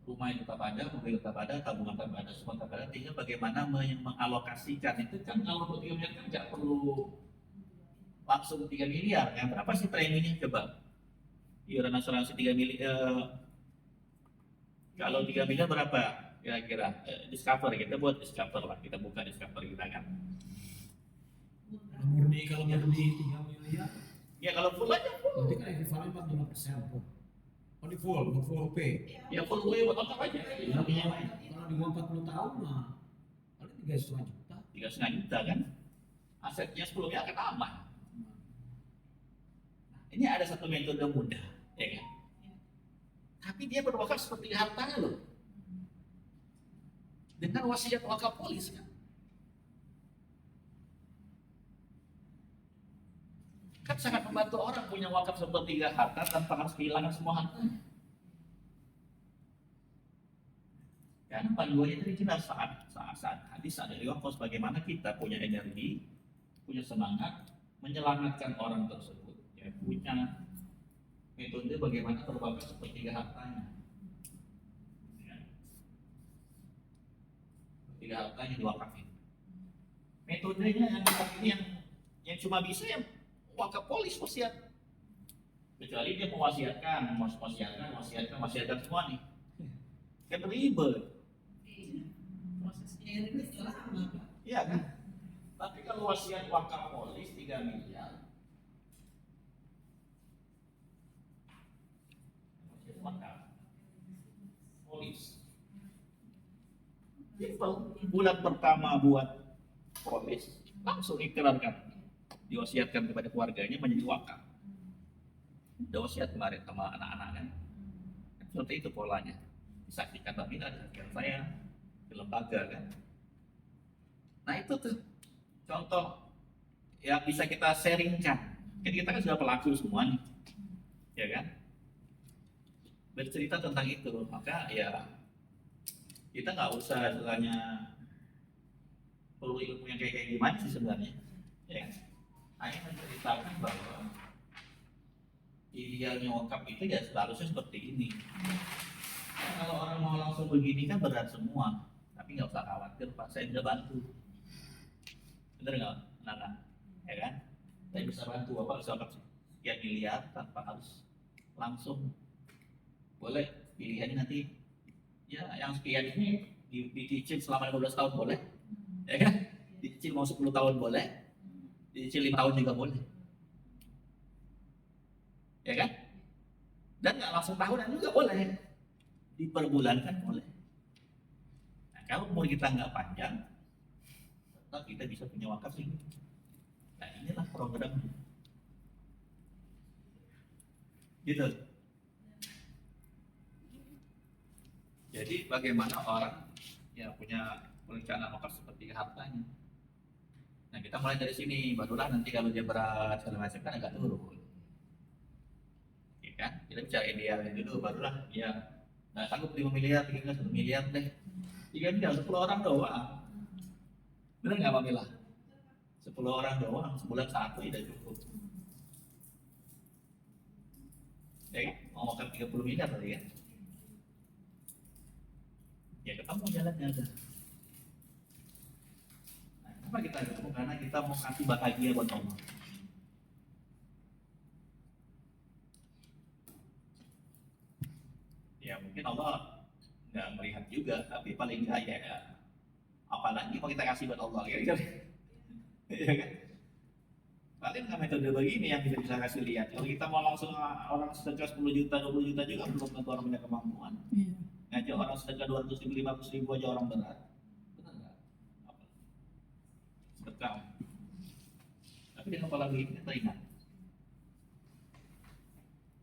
Rumah yang tetap ada, mobil tetap ada, tabungan tetap ada, semua tetap ada. Tinggal bagaimana mengalokasikan itu kan kalau untuk 3 miliar kan nggak perlu langsung 3 miliar. Yang berapa sih preminya coba? Iuran asuransi 3 miliar. Kalau 3 miliar berapa kira-kira? Discover kita buat discover lah, kita buka discover kita kan. Kalau murni 3 miliar, Ya kalau full aja full. berarti kan ekuivalen 45%. Oh di full P. Ya full gue buat otak aja. Kalau di bawah 40 tahun mah paling 3,5 juta. 3,5 juta kan. Asetnya 10 miliar kan aman. Ini ada satu metode mudah, ya kan? Tapi dia berwakaf seperti hartanya loh. Dengan wasiat wakaf polis kan. Kan sangat membantu orang punya wakaf seperti harta tanpa harus kehilangan semua hartanya. Karena panduannya tadi jelas saat hadis ada di wakaf bagaimana kita punya energi, punya semangat menyelamatkan orang tersebut. Ya, punya metode bagaimana berwakaf seperti hartanya. Ya. Seperti hartanya diwakafin. Metodenya yang ini yang cuma bisa yang wakaf polis wasiat. Kecuali dia mewasiatkan semua nih. Kan ribet. prosesnya itu lama, Pak. Iya kan? Tapi kalau wasiat wakaf polis 3 miliar. Wasiat wakaf polis. Simple. Bulan pertama buat polis langsung ikrarkan. Diwasiatkan kepada keluarganya menjadi wakaf. Udah wasiat kemarin sama anak-anak kan. Seperti itu polanya. Disaksikan tapi ada saya ke lembaga kan. Nah itu tuh contoh yang bisa kita sharingkan. Kan kita kan sudah pelaku semua nih, ya kan? Bercerita tentang itu, maka ya kita nggak usah istilahnya perlu ilmu yang kayak gimana sih sebenarnya, ya kan? Hanya menceritakan bahwa idealnya wakaf itu ya seharusnya seperti ini. Nah, kalau orang mau langsung begini kan berat semua, tapi nggak usah khawatir Pak, saya bisa bantu. Bener nggak, Nana? Ya kan? Saya bisa bantu Bapak bisa wakaf sekian miliar tanpa harus langsung. Boleh pilihannya nanti ya yang sekian ini dicicil selama 15 tahun boleh, ya kan? Dicicil mau 10 tahun boleh, dicicil 5 tahun juga boleh, ya kan? Dan nggak langsung tahunan juga boleh, diperbulankan boleh. Nah, kalau umur kita nggak panjang, tetap kita bisa punya wakaf sih. Nah inilah programnya, gitu. Jadi bagaimana orang ya punya perencanaan wakaf seperti hartanya. Nah kita mulai dari sini, barulah nanti kalau dia berat segala macam kan agak turun. Ya kan? Kita bicara idealnya dulu, barulah ya nggak sanggup 5 miliar, tinggal 1 miliar deh. 3 miliar 10 orang doang. Bener nggak Pak Mila? 10 orang doang, sebulan 1 udah cukup. Ya kan? Mau makan 30 miliar tadi kan? Ya ketemu jalannya ada. Nah, kenapa kita ketemu? Karena kita mau kasih bahagia buat Allah. Ya mungkin Allah nggak melihat juga, tapi paling nggak ya apalagi mau kita kasih buat Allah gitu. Ya kan? Paling nggak metode begini yang kita bisa kasih lihat. Kalau kita mau langsung orang sedekah 10 juta, 20 juta juga belum tentu orang punya kemampuan. Ngajak orang sedekah 200 ribu, 500 ribu aja orang berat. Benar nggak? Apa? Sedekah. Tapi dengan pola begini kita ingat.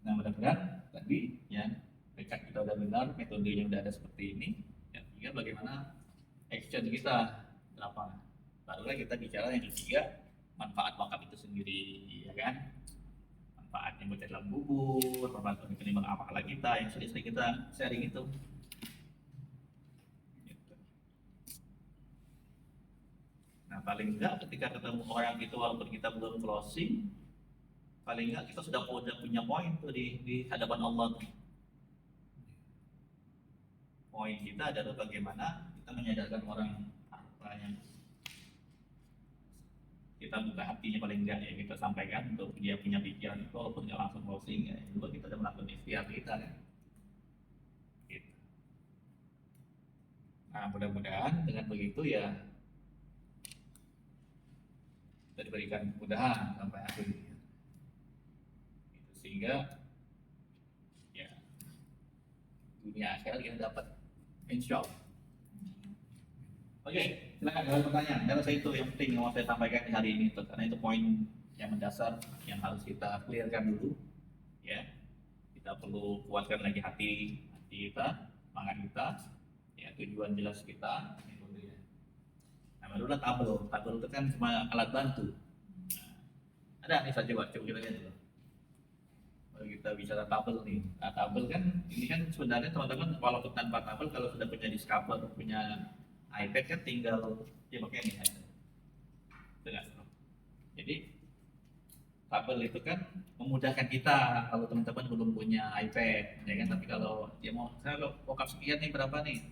Nah mudah-mudahan tadi ya rekap kita udah benar, metodenya udah ada seperti ini. Ya, tinggal bagaimana action kita apa? Barulah kita bicara yang ketiga, manfaat wakaf itu sendiri, ya kan? Manfaatnya buat dalam bubur, manfaat untuk menimbang apalah kita yang sering-sering kita sharing itu. Gitu. Nah paling enggak ketika ketemu orang itu walaupun kita belum closing, paling enggak kita sudah punya poin tuh di hadapan Allah tuh. Poin kita adalah bagaimana kita menyadarkan orang apa yang kita buka hatinya paling enggak ya kita sampaikan untuk dia punya pikiran itu walaupun nggak langsung closing ya juga kita sudah melakukan ikhtiar kita kan. Gitu. Nah mudah-mudahan dengan begitu ya kita diberikan kemudahan sampai akhir gitu. Sehingga ya dunia akhirat kita dapat insya Allah. Oke, silakan kalau pertanyaan. Karena saya itu yang penting yang mau saya sampaikan di hari ini tuh, karena itu poin yang mendasar yang harus kita clearkan dulu. Ya, kita perlu kuatkan lagi hati kita, semangat kita, ya tujuan jelas kita. Itu ya. Nah, barulah tabel. Tabel itu kan cuma alat bantu. Nah, ada nih saya coba kita lihat dulu. Kalau kita bicara tabel nih, nah, tabel kan ini kan sebenarnya teman-teman walaupun tanpa tabel kalau sudah punya Discover, punya iPad kan tinggal dia pakai ini iPad. Dengar. Jadi tabel itu kan memudahkan kita kalau teman-teman belum punya iPad, ya kan? Tapi kalau dia mau, saya wakaf sekian nih berapa nih?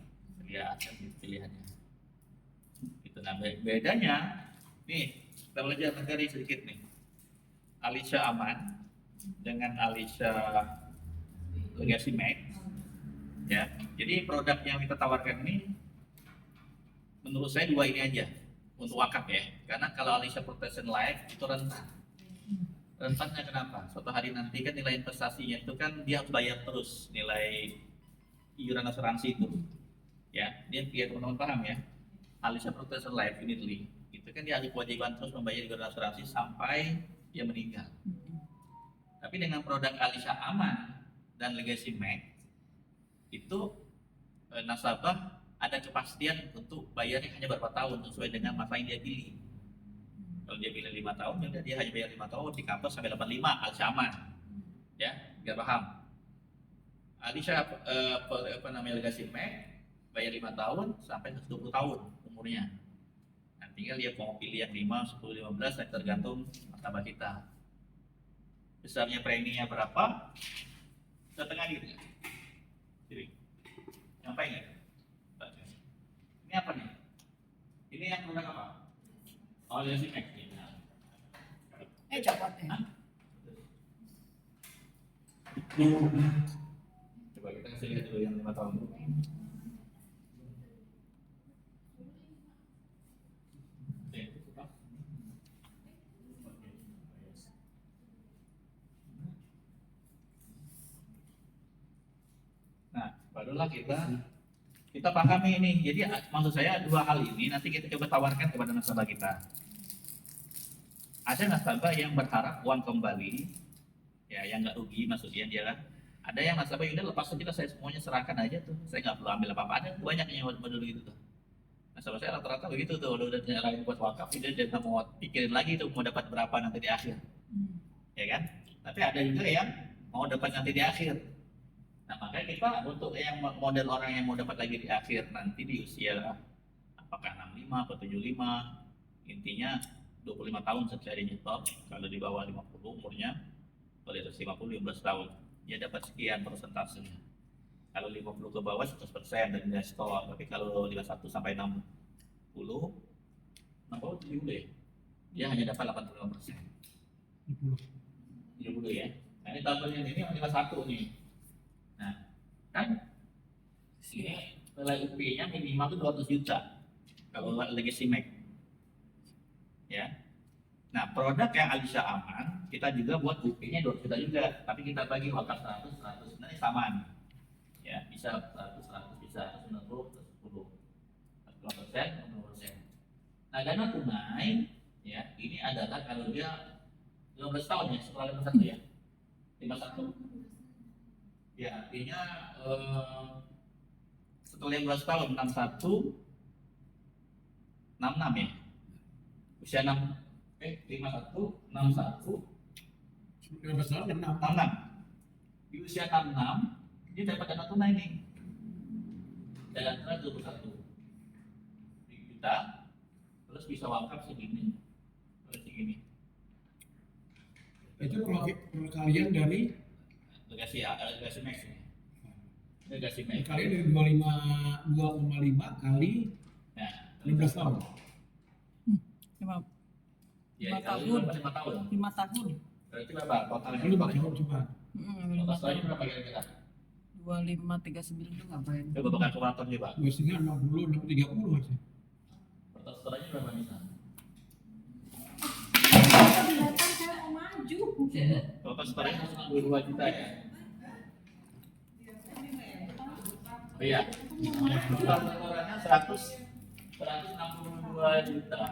Lihat kan pilihannya. Itu nah bedanya nih kita belajar negari sedikit nih. Alisha Aman dengan Alisha Legacy Max, ya. Jadi produk yang kita tawarkan ini menurut saya dua ini aja untuk wakaf ya, karena kalau Alisha Protection Life itu rentan. Rentannya kenapa? Suatu hari nanti kan nilai investasinya itu kan dia harus bayar terus nilai iuran asuransi itu, ya. Dia biar teman-teman paham ya, Alisha Protection Life Unit itu kan dia ada kewajiban terus membayar iuran asuransi sampai dia meninggal. Tapi dengan produk Alisha Aman dan Legacy Max itu nasabah ada kepastian untuk bayarnya hanya berapa tahun sesuai dengan masa yang dia pilih. Kalau dia pilih 5 tahun, ya dia hanya bayar 5 tahun di kampus sampai 85 Alisha Aman. Ya, biar paham. Alisha Legacy Max bayar 5 tahun sampai 20 tahun umurnya. Nah, tinggal dia mau pilih yang 5, 10, 15 tergantung nasabah kita. Besarnya preminya berapa? Setengah gitu ya. Jadi, nyampe nggak? Ini apa nih? Ini yang produk apa? Oh, Legacy Max. Copot ya. Coba kita kasih lihat dulu yang 5 tahun dulu. Nah, barulah kita pahami ini. Jadi maksud saya dua hal ini nanti kita coba tawarkan kepada nasabah kita. Ada nasabah yang berharap uang kembali, ya yang nggak rugi maksudnya dia kan. Ada yang nasabah yang udah lepas aja saya semuanya serahkan aja tuh, saya nggak perlu ambil apa-apa. Ada banyak yang model gitu tuh. Nasabah saya rata-rata begitu tuh, udah nyerahin buat wakaf, dia nggak mau pikirin lagi tuh mau dapat berapa nanti di akhir, ya kan? Tapi ada juga yang mau dapat nanti di akhir. Nah makanya kita untuk yang model orang yang mau dapat lagi di akhir nanti di usia apakah 65 atau 75, intinya 25 tahun secara nyetor, kalau di bawah 50 umurnya, kalau di atas 50 15 tahun, dia dapat sekian persentasenya. Kalau 50 ke bawah 100% dari investor, tapi kalau 51 sampai 60 ya, dia hanya dapat 85%. 70 ya. Nah ini tabelnya ini 51 nih. Nah, kan ini nilai UP-nya minimal itu 200 juta kalau Legacy Max. Ya. Nah, produk yang Alisha Aman kita juga buat UP-nya 200 juta juga, tapi kita bagi wakaf 100 sebenarnya samaan. Ya, bisa 100 bisa 90 10. 40%, 60%. Nah, dana tunai ya, ini adalah kalau dia 15 tahun ya, setelah 51 ya. 51. Ya, artinya setelah 15 tahun 61 66 ya. Usia 51 61 15 tahun 6. 66. Di usia 66 dia dapat dana tunai nih. Dana tunai 21 juta, terus bisa wakaf segini, terus segini. Itu perkalian dari Legasi max ya. Legasi max. perkalian dari 2,5 kali Nah, 15 tahun. Lima, ya, 5 kalau tahun. 5 tahun. 5 tahun. Berarti berapa totalnya? Kali 5 tahun coba. Total totalnya berapa kira-kira? 2539 itu ngapain? Coba pakai kalkulator coba. 2,5 60 30 aja. Total totalnya berapa bisa? Kelihatan saya mau maju. Total totalnya 162 juta ya. Oh iya. Total totalnya 162 juta.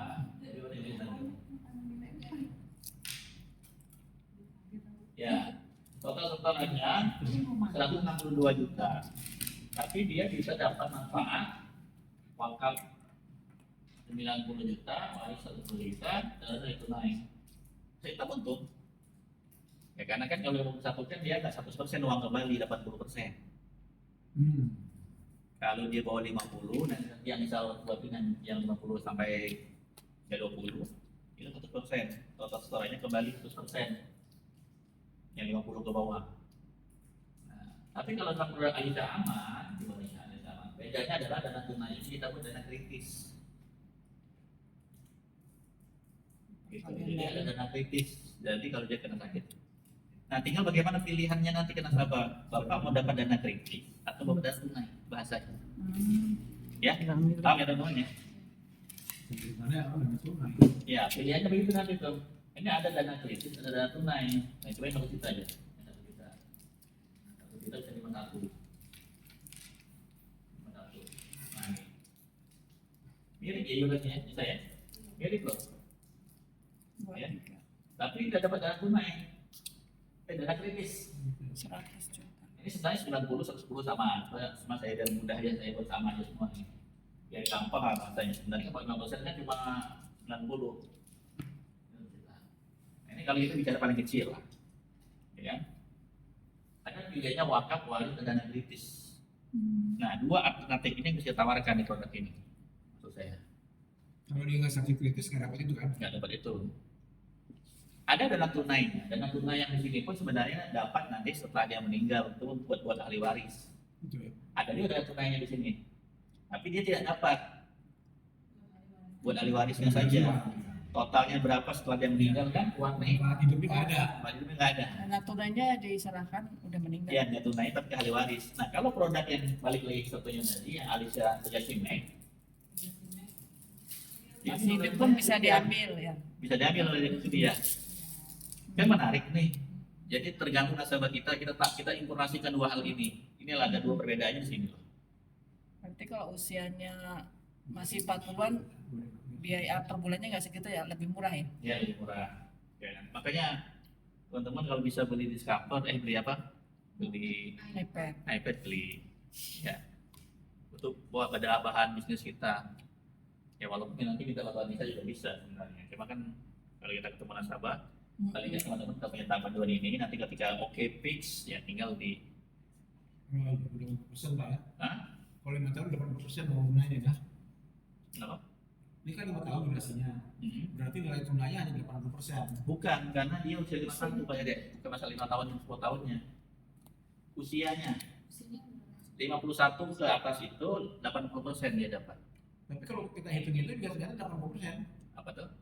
Ya, totalnya 162 juta. Tapi dia bisa dapat manfaat wakaf 90 juta, waris 1 juta, dan itu naik. Kita untung. Ya karena kan kalau yang disatukan dia nggak 100% uang kembali, dapat 10%. Kalau dia bawa 50, dan yang misal buat yang 50 sampai 20, itu 100%. Total setoranya kembali 100%. Yang 50 ke bawah. Nah, tapi kalau sama Alisa aman, dibanding Alisa aman, bedanya adalah dana tunai ini kita buat dana kritis. Gitu. Jadi ada dana kritis. Jadi kalau dia kena sakit. Nah, tinggal bagaimana pilihannya nanti ke nasabah. Bapak mau dapat dana kritis atau bapak dana tunai bahasanya. Ya, paham ya teman-teman ya? Gimana ya orang yang tunai? Ya, pilihannya begitu nanti tuh. Ini ada dana kritis, ada dana tunai. Nah, coba yang 1 juta aja. 1 juta. 1 juta bisa 51. 51. Nah, ini. Mirip ya iurannya, bisa ya? Mirip loh. Ya. Tapi tidak dapat dana tunai. Dana kritis. 100 juta. Ini sebenarnya 90, 110 sama. Sama saya dan mudah aja, saya buat sama aja semua nih. Biar gampang lah rasanya. Sebenarnya kalau 5% kan cuma 90. Ini kalau itu bicara paling kecil lah, ya kan? Ada pilihannya wakaf, waris, dan dana kritis. Nah, 2 alternatif ini yang bisa tawarkan di produk ini, maksud saya. Kalau dia nggak sakit kritis nggak dapat itu kan? Nggak dapat itu. Ada dana tunainya. Dana tunai yang di sini pun sebenarnya dapat nanti setelah dia meninggal itu buat ahli waris. Itu ya. Ada juga dana tunainya di sini, tapi dia tidak dapat buat ahli warisnya saja. Totalnya berapa setelah dia meninggal kan kuat nih. Manfaat hidupnya nggak ada. Manfaat hidupnya nggak ada. Dana tunainya diserahkan udah meninggal. Ya, dia tunai tapi ke ahli waris. Nah, kalau produk yang balik lagi ke satunya tadi, yang Alisa Legasi Max, Masih hidup pun bisa diambil ya. bisa diambil oleh dia. Kan menarik nih. Jadi tergantung nasabah kita informasikan 2 hal ini. Inilah ada 2 perbedaannya di sini. Berarti kalau usianya masih 40-an, biaya per bulannya nggak segitu ya, lebih murah ya. Ya, lebih murah. Ya, makanya teman-teman kalau bisa beli Discover, beli apa? Beli iPad, beli ya. Untuk buat pada bahan bisnis kita. Ya walaupun nanti kita bakal bisa juga bisa sebenarnya. Cuma kan kalau kita ketemu nasabah, paling nggak teman-teman kita punya tahapan ini nanti ketika oke fix ya tinggal di Oh, udah 80% Pak ya? Hah? Kalau 5 tahun 80% mau tunainya ya? Kenapa? Ini kan 5 tahun durasinya. Berarti nilai tunainya hanya 80%. Bukan, karena dia usia 51 Pak ya dek, bukan masalah 5 tahun 10 tahunnya. Usianya 51 ke atas itu 80% dia dapat. Tapi kalau kita hitung itu juga ternyata 80%. Apa tuh?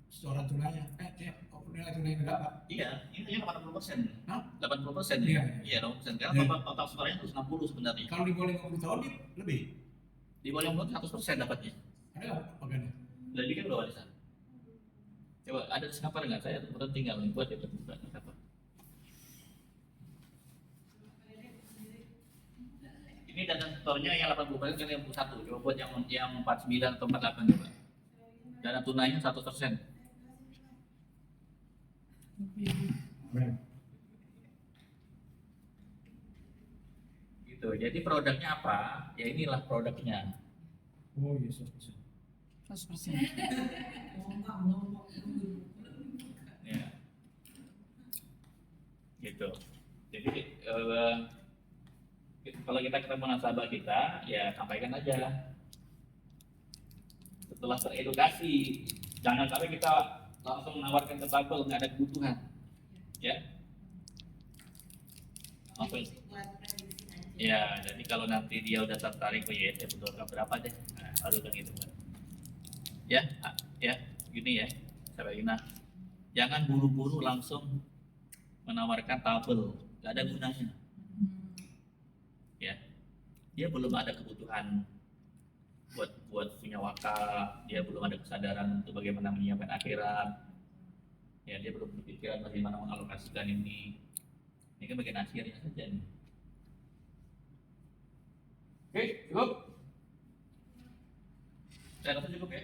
Setoran tunainya. Nilai tunainya yang dapat. Iya, ini 80%. Hah? 80% Iya. Iya, 80%. Karena Iya. total setorannya 160 sebenarnya. Kalau di bawah 50 tahun dia lebih. Di bawah 50 100% dapatnya. Ada nggak pegawai? Udah bikin belum warisan? Coba ada Discover nggak? Saya kebetulan tinggal nih buat itu Discover. Ini dana setornya yang 80% kali 61. Coba buat yang 49 atau 48 coba. Dana tunainya 100%. Gitu. Jadi produknya apa? Ya inilah produknya. Oh iya, 100%. 100%. Ya, gitu. Jadi kalau kita ketemu nasabah kita, ya sampaikan aja. Setelah teredukasi, jangan sampai kita langsung menawarkan ke tabel nggak ada kebutuhan, ya. Langsung. Buat prediksi aja. Ya, jadi kalau nanti dia udah tertarik, oh ya, saya butuhkan berapa deh, nah, baru kan gitu kan. Ya, ya, gini ya, Sabarina, jangan buru-buru langsung menawarkan tabel, nggak ada gunanya. Ya, dia belum ada kebutuhan buat punya wakaf, dia belum ada kesadaran untuk bagaimana menyiapkan akhirat, ya dia belum berpikiran bagaimana mengalokasikan ini kan bagian akhirnya saja nih. Oke, cukup. Saya rasa cukup ya.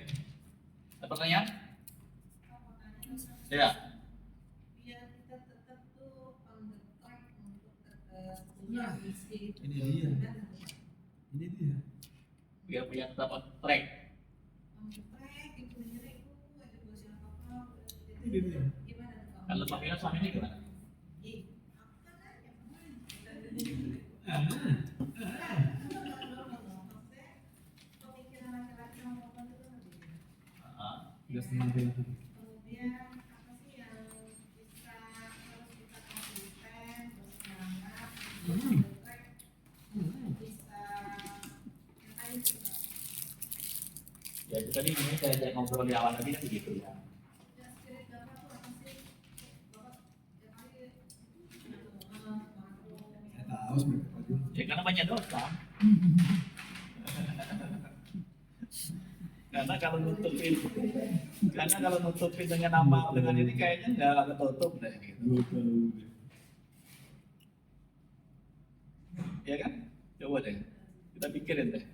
Ada pertanyaan? Ya. Biar kita tetap tuh on the track untuk Nah, punya misi. ini dia. Ini dia. Biar punya tetap on track. On the track, itu menyerah itu ada bos yang apa? Ini dia. Gimana tuh? Kalau Pak Mira selama ini gimana? Ih, aku kan nanya kemarin. Maksudnya, pemikiran laki-laki sama perempuan itu kan berbeda. Ah, Udah setengah dia. Kemudian apa sih yang bisa harus kita konsisten, bersemangat, bisa yang tadi sih, Pak. ya itu tadi ini saya ajak ngobrol di awal tadi kan begitu ya. Ya, spirit Bapak tuh apa sih? Bapak tiap hari Saya tahu sebenarnya. Ya karena banyak dosa. Karena kalau nutupin dengan nama dengan ini kayaknya nggak ketutup deh gitu. Gue tahu. Ya kan? Coba deh. Kita pikirin deh.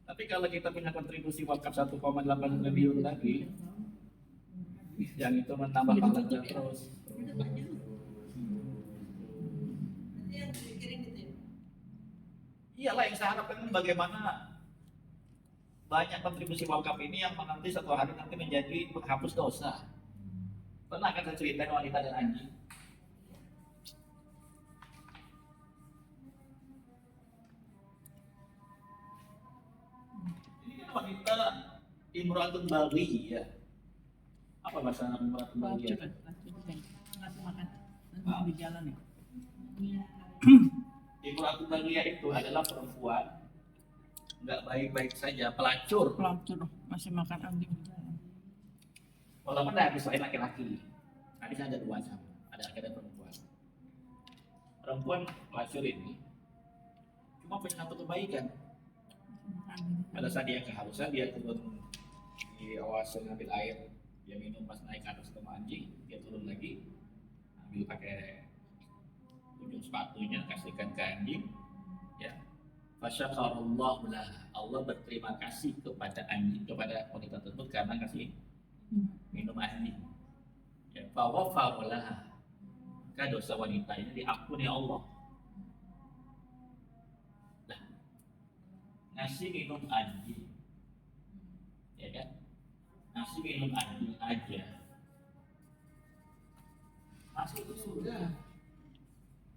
Tapi kalau kita punya kontribusi wakaf 1,8 triliun lagi, yang itu menambah pahalanya terus. Nanti yang dipikirin gitu ya. Iyalah yang saya harapkan bagaimana banyak kontribusi wakaf ini yang nanti satu hari nanti menjadi penghapus dosa. Pernah kan saya ceritain wanita dan anjing? Ini kan wanita imratun baghi ya. Apa bahasa imratun baghi? Coba, ngasih makan. Nanti di jalan nih. Imratun baghi itu adalah perempuan nggak baik-baik saja, pelacur. Pelacur masih makan anjing di jalan. Walaupun ada selain laki-laki. Tadi ada dua sama, ada laki dan perempuan. Perempuan pelacur ini cuma punya satu kebaikan. Pada saat dia kehausan, dia turun di oase ngambil air, dia minum pas naik ke atas rumah anjing, dia turun lagi, ambil pakai ujung sepatunya, kasihkan ke anjing, ya. Fasyakarallahu lah, Allah berterima kasih kepada anjing, kepada wanita tersebut karena kasih minum anjing. Ya, fawafarolah, maka dosa wanita ini diampuni Allah. Nah, ngasih minum anjing, ya kan? Ngasih minum anjing aja masuk ke surga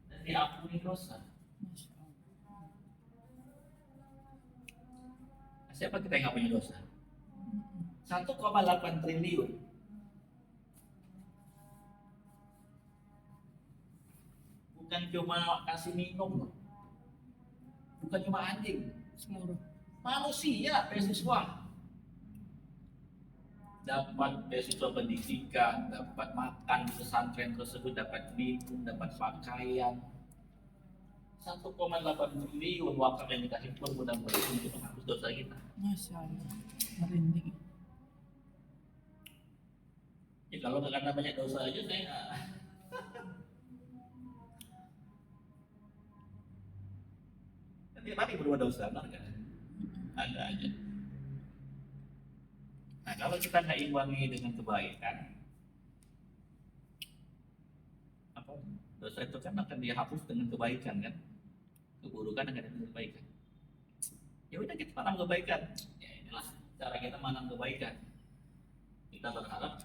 dan diampuni dosa. Masya Allah. Siapa kita yang nggak punya dosa? 1,8 triliun. Bukan cuma kasih minum, bukan cuma anjing, Seluruh. manusia beasiswa. Dapat beasiswa pendidikan, dapat makan di pesantren tersebut, dapat minum, dapat pakaian. 1,8 triliun wakaf yang kita himpun mudah-mudahan untuk menghapus dosa kita. Masya Allah. Merinding. Ya kalau nggak karena banyak dosa aja saya nggak. Tiap hari berbuat dosa, benar kan? Ada aja. Nah Nah, kalau kita nggak imbangi dengan kebaikan, apa dosa itu kan akan dihapus dengan kebaikan kan, keburukan akan dengan kebaikan. Ya udah kita tanam kebaikan. Ya inilah cara kita menanam kebaikan. Kita berharap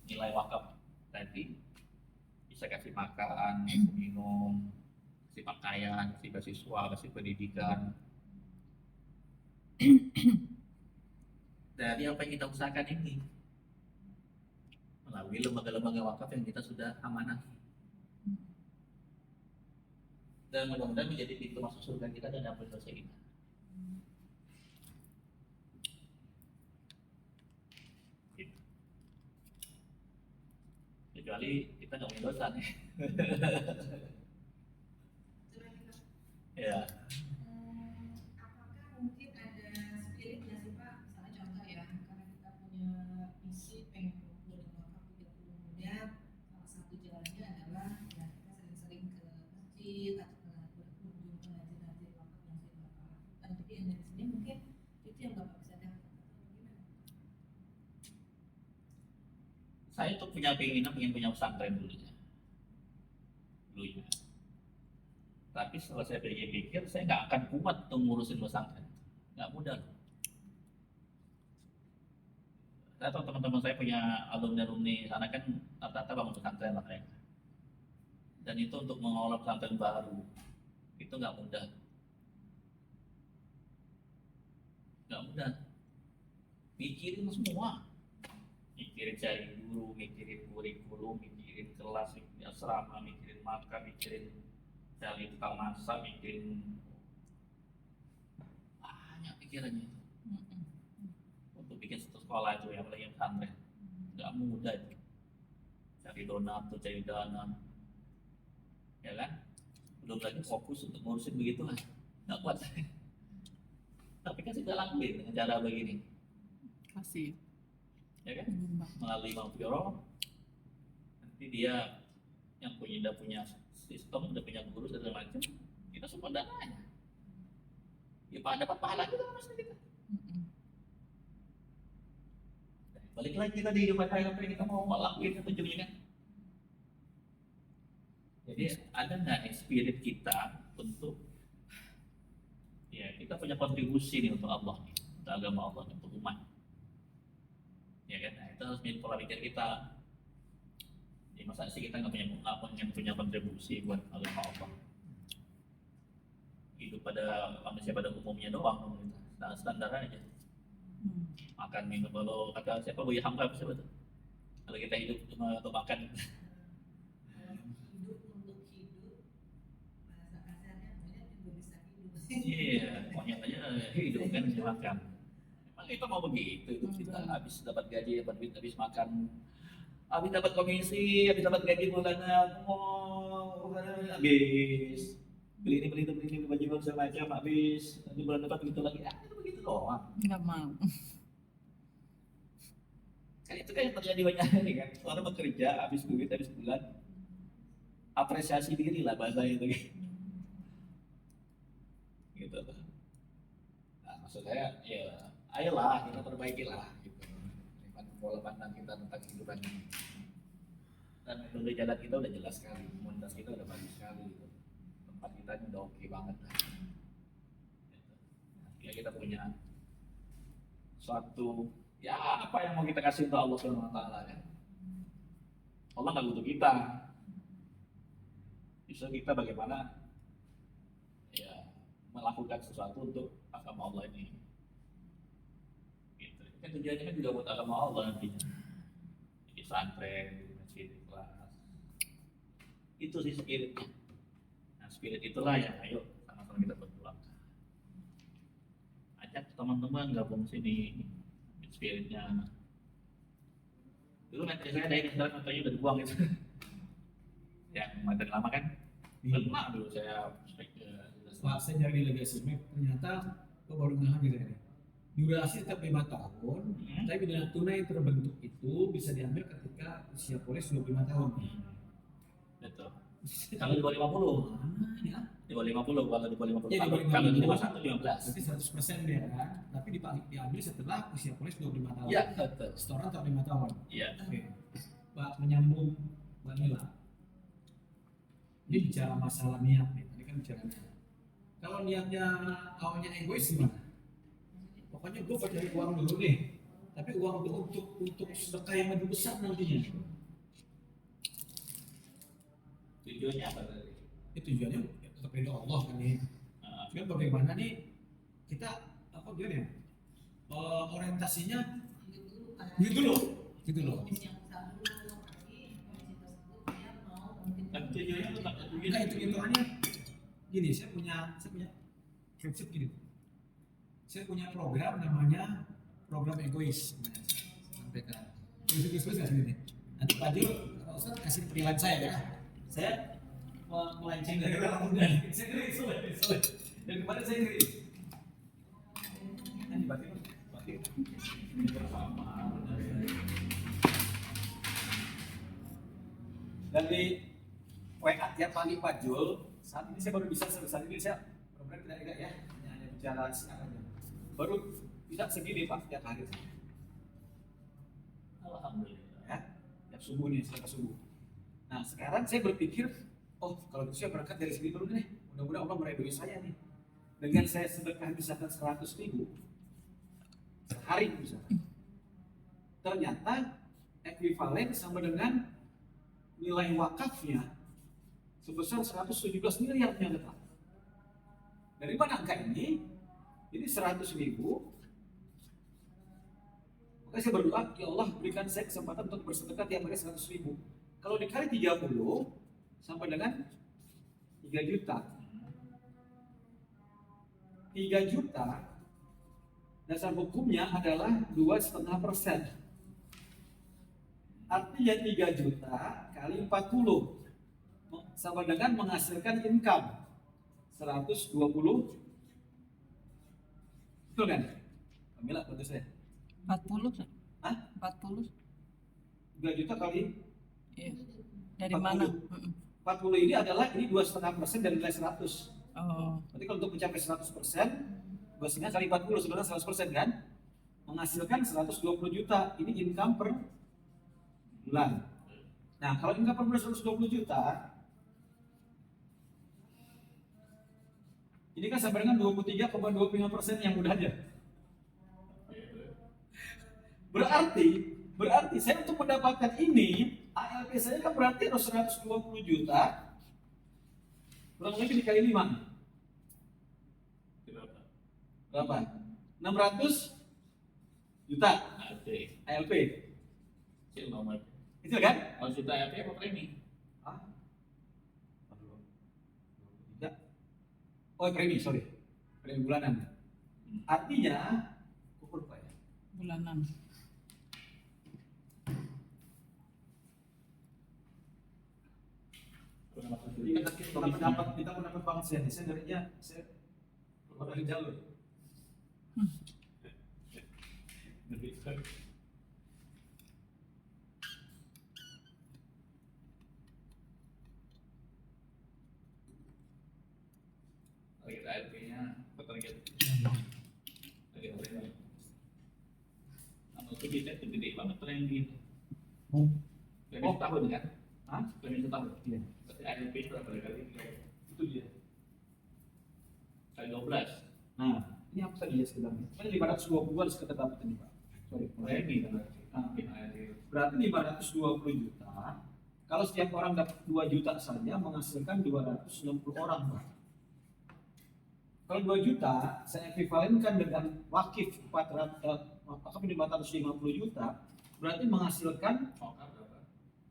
nilai wakaf tadi bisa kasih makan, kasih minum, kasih pakaian, kasih beasiswa, kasih pendidikan. Dari apa yang kita usahakan ini melalui lembaga-lembaga wakaf yang kita sudah amanah. Dan mudah-mudahan menjadi pintu masuk surga kita dan ampun dosa kita. Gitu. Kecuali kita nggak punya dosa nih. Ya. Apakah mungkin ada spirit nggak sih Pak? Misalnya contoh ya, karena kita punya misi pengen berkumpul dengan wakaf 30 muda, salah satu jalannya adalah ya kita sering-sering ke masjid atau berkunjung ke masjid-masjid wakaf yang sudah Bapak lakukan. Tapi yang dari sini mungkin itu yang Bapak bisa dapat atau gimana? Saya tuh punya keinginan ingin punya pesantren dulunya. Tapi setelah saya pikir, saya nggak akan kuat untuk ngurusin pesantren. Nggak mudah loh. Saya tahu teman-teman saya punya alumni sana kan rata-rata bangun pesantren lah mereka. Dan itu untuk mengelola pesantren baru itu nggak mudah. Nggak mudah. Mikirin semua. Mikirin cari guru, mikirin kurikulum, mikirin kelas, mikirin asrama, mikirin makan, mikirin cari tukang masak, mikirin banyak pikirannya itu. Untuk bikin satu sekolah itu yang apalagi yang pesantren nggak mudah itu. Cari donatur, cari dana, ya kan? Belum lagi fokus untuk ngurusin begitu lah, nggak kuat. Tapi kan sudah lakuin dengan cara begini, Kasih. ya kan? Melalui Bang Fioro, nanti dia yang udah punya sistem, udah punya guru segala macam, kita semua dananya. Ya Pak dapat pahala juga mas kita. Balik lagi kita di hidup apa yang kita mau lakuin ujungnya kan. Jadi ada nggak nih spirit kita untuk ya kita punya kontribusi nih untuk Allah, untuk agama Allah, untuk umat. Ya kan, nah, itu harus menjadi pola pikir kita. Ya, masa sih kita nggak punya kontribusi buat agama Allah? Hidup pada manusia pada umumnya doang, standar aja. Makan minum, kalau kata siapa Buya Hamka siapa tuh? Kalau kita hidup cuma untuk makan, Hidup untuk hidup, bahasa kasarnya namanya juga bisa hidup. iya, monyet aja hidup kan hanya makan. Emang kita mau begitu? Hidup kita habis dapat gaji, dapat duit, habis makan, habis dapat komisi, habis dapat gaji bulanan, habis beli ini beli itu beli baju baru segala macam, habis nanti bulan depan begitu lagi, itu begitu doang. Nggak mau. Kan itu kan yang terjadi banyak nih kan, orang bekerja habis duit habis bulan, apresiasi diri lah bahasa itu gitu loh. Nah, maksud saya ya ayolah kita perbaikilah gitu pola pandang kita tentang kehidupan ini. Dan metode jalan kita udah jelas sekali, komunitas kita udah bagus sekali gitu. Tempat kita ini udah oke banget lah. Gitu. Nah, ya kita punya suatu ya apa yang mau kita kasih untuk Allah Subhanahu wa taala kan. Allah nggak butuh kita. Justru kita bagaimana ya melakukan sesuatu untuk agama Allah ini. Gitu. Kan tujuannya kan juga buat agama Allah nantinya. Di pesantren, di masjid, di kelas. Itu sih spiritnya. Nah spirit itulah yang ayo sama-sama kita berjuang. Ajak teman-teman gabung sini. Spiritnya. Dulu menteri saya dari sekarang katanya udah dibuang gitu. Yang materi lama kan? Lama dulu saya Setelah saya jadi legacy map, ternyata baru ngahan gitu ya. Durasi tetap 5 tahun, tapi dana tunai terbentuk itu bisa diambil ketika usia polis 25 tahun. Betul. Kalau di bawah 50, Mana ya? di bawah 50, kalau di bawah 50, Ya, di bawah 50. kalau di bawah 1 15. Berarti 100% dia kan. Tapi tapi diambil setelah usia polis 25 tahun. Iya, betul. Setoran tetap 5 tahun. Iya. Oke. Pak, menyambung Mbak Nila. Ini bicara masalah niat nih. Tadi kan bicara niat. Kalau niatnya awalnya egois gimana? Pokoknya gue buat cari uang dulu nih. Tapi uang itu untuk sedekah yang lebih besar nantinya. Tujuannya apa tadi? Itu tujuannya ya tetap ridho Allah kan nih. Cuman bagaimana nih kita apa gimana ya? Orientasinya gitu loh. Kan tujuannya tetap Nah itu hitungannya gini, saya punya prinsip gini. Saya punya program namanya program egois. Sampaikan. Prinsip nggak sendiri. Nanti Pak Jo, Ustaz kasih penilaian saya ya. Saya melenceng dari orang muda. Saya ngeri, soalnya. Dan kemarin saya ngeri. Ini batin. Dari WA tiap pagi Pak Jul, saat ini saya baru bisa sebesar ini, saya program tidak ya, hanya bicara siang aja. Baru bisa segini Pak tiap hari. Alhamdulillah. Ya, tiap subuh nih, setelah subuh. Nah sekarang saya berpikir, oh kalau gitu saya berangkat dari sini dulu nih, mudah-mudahan Allah meridhoi saya nih. Dengan saya sedekah misalkan 100.000 sehari misalkan, ternyata ekuivalen sama dengan nilai wakafnya sebesar 117 miliar ternyata. Dari mana angka ini? Ini 100.000. Maka saya berdoa, ya Allah berikan saya kesempatan untuk bersedekah tiap hari 100.000. Kalau dikali 30 sampai dengan 3 juta. 3 juta dasar hukumnya adalah 2,5%. Artinya 3 juta kali 40 sama dengan menghasilkan income 120. Betul kan? Kamila bantu saya. 40? Hah? 40? 3 juta kali Iya. Dari 40. mana? 40 ini adalah ini 2,5% dari nilai 100. Oh, Berarti kalau untuk mencapai 100%, 2,5 kali 40 sebenarnya 100% kan? Menghasilkan 120 juta. Ini income per bulan. Nah, kalau income per bulan 120 juta, ini kan sama dengan 23,25% yang mudah aja. Berarti saya untuk mendapatkan ini, ALP saya kan berarti harus 120 juta. Kurang lebih dikali 5. Berapa? 600 juta ALP. Kecil nomor. Itu kan? Kalau juta ALP apa premi? Hah? Tidak. Oh, premi, sorry. Premi bulanan. Artinya, ukur apa ya? bulanan. Kita mendapat banget saya ngerinya saya keluar dari jalur. Target ALP-nya target ALP. Kalau itu bisa gede banget trending. Premi setahun kan? Hah? Premi setahun. Iya. Berarti ALP berapa kali? Itu dia. Kali 12. Nah, ini apa tadi ya sebenarnya? Ini 520 harus kita dapat ini Pak. Sorry. Premi kan? Berarti 520 juta. Kalau setiap orang dapat 2 juta saja menghasilkan 260 orang Pak. Kalau 2 juta saya ekuivalenkan dengan wakif 550 juta, berarti menghasilkan Okap berapa?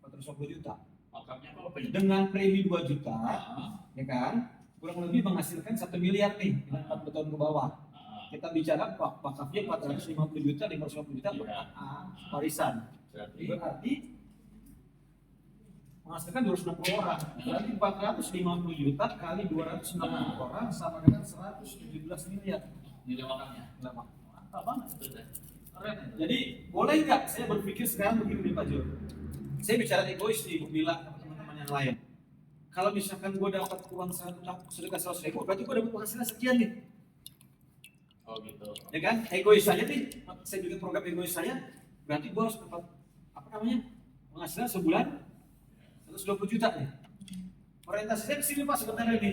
450 juta. Okapnya apa? Dengan premi 2 juta, Ah, ya kan? Kurang lebih menghasilkan 1 miliar nih dengan 40 tahun ke bawah. Kita bicara wakafnya 450 juta, 550 juta warisan. Berarti menghasilkan 260 orang. Berarti 450 juta kali 260 orang sama dengan 117 miliar. nilai makannya. Mantap banget itu deh. Keren. Jadi boleh nggak saya berpikir sekarang begini nih Pak Jo? Saya bicara egois nih, bila teman-teman yang lain. Kalau misalkan gue dapat uang sedekah 100.000, berarti gue dapat penghasilan sekian nih. Oh gitu. Ya kan? Egois saja nih, saya bikin program egois saya, berarti gue harus dapat apa namanya penghasilan sebulan 120 juta nih. Orientasi saya ke sini Pak sebenarnya ini.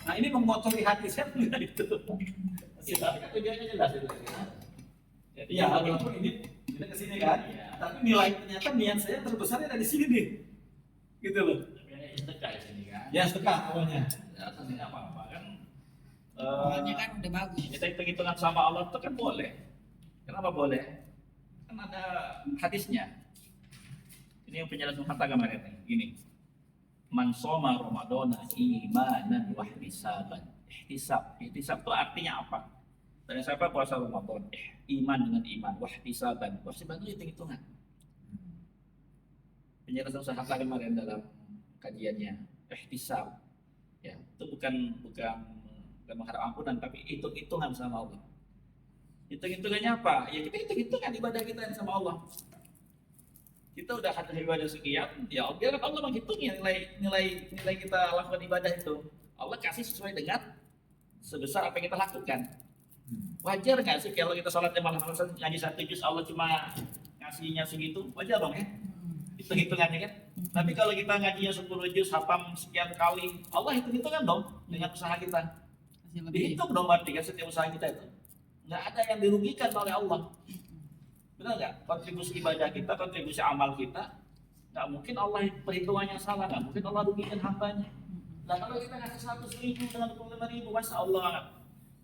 Nah ini mengotori hati saya dengan itu. Ya, tapi kan tujuannya jelas itu. Jadi Iya, walaupun ini kita ke sini kan, tapi nilai ternyata niat saya terbesar ada di sini nih, gitu loh. sebenarnya sedekah di sini kan. Ya sedekah awalnya. Ya, sebenarnya apa-apa kan. Awalnya kan udah bagus. Kita hitung-hitungan sama Allah itu kan boleh. Kenapa boleh? Kan ada hadisnya. Ini yang penjelasan kata kemarin nih. Gini. Man shoma Ramadana imanan wa ihtisaban. Ihtisab itu artinya apa? Dan siapa puasa Ramadan? Iman dengan iman, wa ihtisaban. Ihtisaban itu hitung-hitungan. Penjelasan sahabat kemarin dalam kajiannya ihtisab. Ya, itu bukan mengharap ampunan, tapi hitung-hitungan sama Allah. Hitung-hitungannya apa? Ya kita hitung-hitungan ibadah kita sama Allah. Kita udah ada ibadah sekian, ya biarkan Allah menghitungi nilai kita lakukan ibadah itu. Allah kasih sesuai dengan sebesar apa yang kita lakukan. Wajar nggak sih kalau kita sholat malam ngaji 1 juz Allah cuma ngasihnya segitu? Wajar dong ya? Itu hitungannya kan? Tapi kalau kita ngajinya 10 juz, hafam sekian kali, Allah hitung-hitungan dong dengan usaha kita. Masih lebih. Dihitung dong berarti kan setiap usaha kita itu. Nggak ada yang dirugikan oleh Allah. Benar nggak? Kontribusi ibadah kita, kontribusi amal kita, nggak mungkin Allah perhitungannya salah, nggak mungkin Allah rugikan hambanya. Nah kalau kita ngasih 100.000 dengan 25.000, masa Allah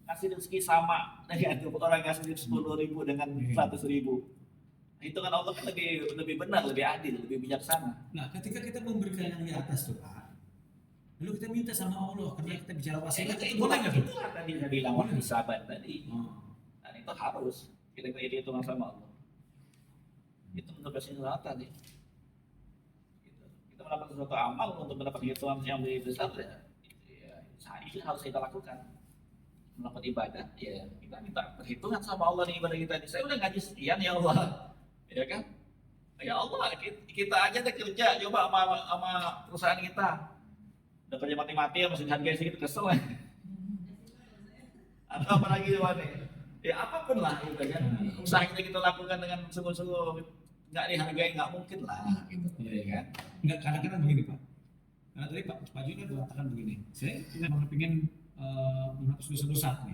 ngasih rezeki sama dengan orang ngasih 10.000 dengan 100.000. Hitungan Allah kan lebih benar, lebih adil, lebih bijaksana. Nah ketika kita memberikan yang di atas tuh Pak, lalu kita minta sama Allah, karena kita bicara wasilah, itu boleh nggak tuh? Itulah tadi saya bilang waktu sahabat tadi. Oh. Dan itu harus kita hitungan sama Allah. Itu menurut Rasulullah tadi. Gitu. Kita melakukan sesuatu amal untuk mendapatkan hitungan yang lebih besar ya itu harus kita lakukan. Melakukan ibadah, ya kita minta perhitungan sama Allah nih ibadah kita ini. Saya udah ngaji sekian ya Allah, ya kan? Ya Allah, kita aja udah kerja coba sama perusahaan kita. Udah kerja mati-mati masih harganya segitu kesel ya. Atau apalagi nih? Ya apapun lah gitu kan. Usaha kita lakukan dengan sungguh-sungguh nggak dihargai nggak mungkin lah, ya kan? Enggak, kadang-kadang begini Pak. Karena tadi Pak Jun kan mengatakan begini, saya memang pengen menghapus dosa-dosa nih.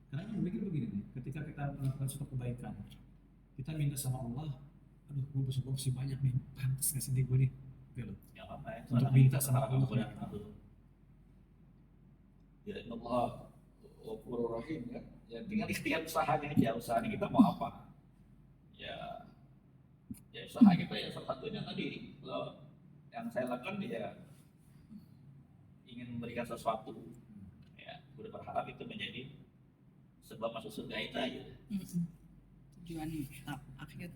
Karena kan mikir begini nih, ketika kita melakukan suatu kebaikan, kita minta sama Allah, aduh gue dosa-dosa masih banyak nih, pantas nggak sih gue nih, gitu loh. Ya apa ya? Untuk minta sama Allah. Ya Allah Ghafurur Rahim kan. Ya tinggal ikhtiar usahanya aja, usahanya kita mau apa? Ya usaha kita ya salah satunya tadi yang saya lakukan ya ingin memberikan sesuatu. Ya, udah berharap itu menjadi sebab masuk surga itu aja. Tujuan akhir.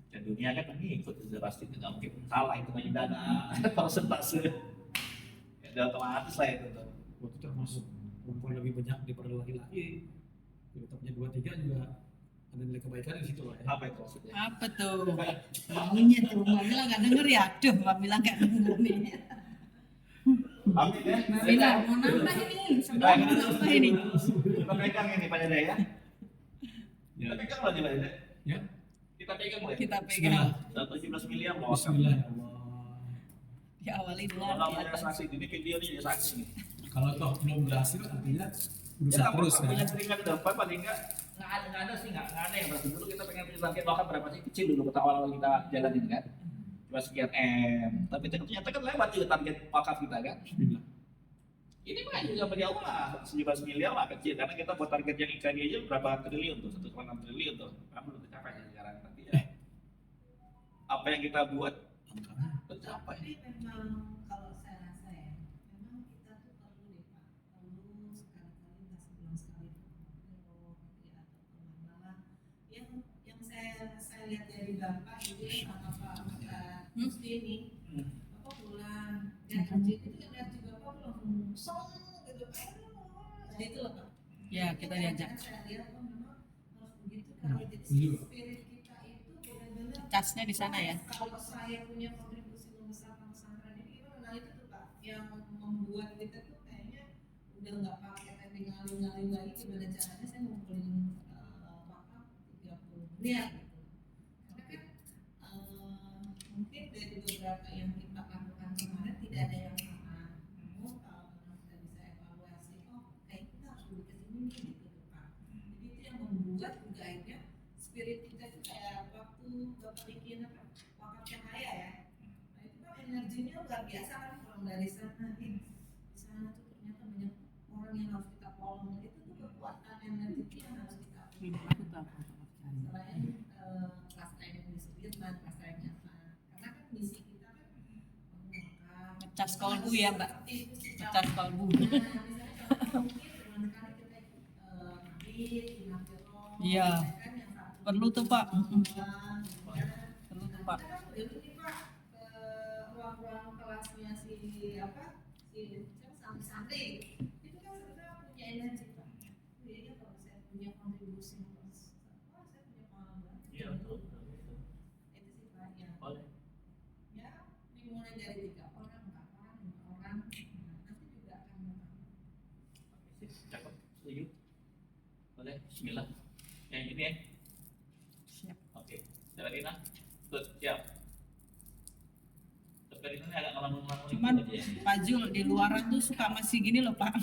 Dan dunia kan mengikut itu pasti tidak mungkin salah itu hanya dana persentase. Ya udah otomatis lah itu tuh. Waktu termasuk perempuan lebih banyak daripada laki-laki, kita punya 2-3 juga ada nilai kebaikan di situ lah ya. Apa itu maksudnya? Apa tuh? Bunyinya tuh, Mbak Mila nggak denger ya? Aduh, Mbak Mila nggak denger nih. Amin ya. Mbak Mila mau nambah ini, sebelah mau nambah ini. Kita pegang ini Pak Dede ya. Ya. Kita pegang lagi Pak Dede. Ya. Kita pegang boleh. Kita pegang. 17 miliar mau. Bismillah ya Allah. Diawali dengan Kalau di punya atas. saksi, ini video ini jadi saksi nih. Kalau toh belum berhasil artinya berusaha Ya, terus kan. punya keringat di depan paling nggak ada sih nggak ada yang berarti dulu kita pengen punya target wakaf berapa sih kecil dulu kata awal kita jalanin kan cuma sekian M tapi ternyata kan lewat juga target wakaf kita kan. Bismillah. Ini mah juga bagi Allah 17 miliar mah kecil karena kita buat target yang ikan aja berapa triliun tuh 1,6 triliun tuh kan belum tercapai ya sekarang tapi ya apa yang kita buat tercapai. Jadi memang kalau saya rasa ya, memang kita tuh perlu deh Pak, perlu sekali-kali nggak sebulan sekali tuh ngobrol ya atau malah yang saya lihat dari Bapak itu ya sama Pak Musti ini, Bapak pulang dan haji itu kan lihat juga Bapak langsung song gitu, nah itu loh Pak. Ya, kita diajak. Saya lihat memang harus begitu kalau jadi Iya. spirit kita itu benar-benar Casnya di sana ya. kalau saya punya kontribusi membesarkan pesantren ini gimana? Nah itu tuh Pak yang membuat kita tuh kayaknya udah nggak pakai tapi ngalir-ngalir lagi, gimana caranya saya ngumpulin wakaf 30 miliar gitu. Karena kan mungkin dari beberapa yang kita lakukan kemarin tidak ada yang sama. Namun kalau memang kita bisa evaluasi, oh kayak kita harus lebih ke sini nih gitu Pak. Jadi itu yang membuat juga akhirnya spirit kita itu kayak waktu Bapak bikin apa wakaf cahaya ya. Nah itu kan energinya luar biasa kan pulang dari sana. Di sana tuh ternyata banyak orang yang harus kita tolong. Itu tuh kekuatan energi yang harus kita Aku tahu. selain kelas lain yang disebutkan kelas lainnya apa, karena kan misi kita kan Ngecas kalbu ya Mbak, ngecas kalbu. nah misalnya contoh mungkin dengan sekali kita ikut mabit, inafiro, Iya. kan yang satu Perlu tuh Pak. pulang, Perlu tuh Pak. kita kan perlu nih Pak ke ruang-ruang kelasnya si apa si siapa santri itu kan sebenarnya punya energi Pak. Kayaknya kalau saya punya kontribusi wah saya punya pengalaman. Iya betul. Itu sih Pak ya. Boleh. Ya dimulai dari 3 orang, 4 orang, 5 orang, nanti juga akan bertambah. Oke, sip. Cakep. Setuju. Boleh. Bismillah. Yang ini ya. Siap. Oke. Karina. Good. Siap. Karina ini agak ngelamun-ngelamun. Cuman dikit aja ya. Pak Jul di luaran tuh suka masih gini loh Pak.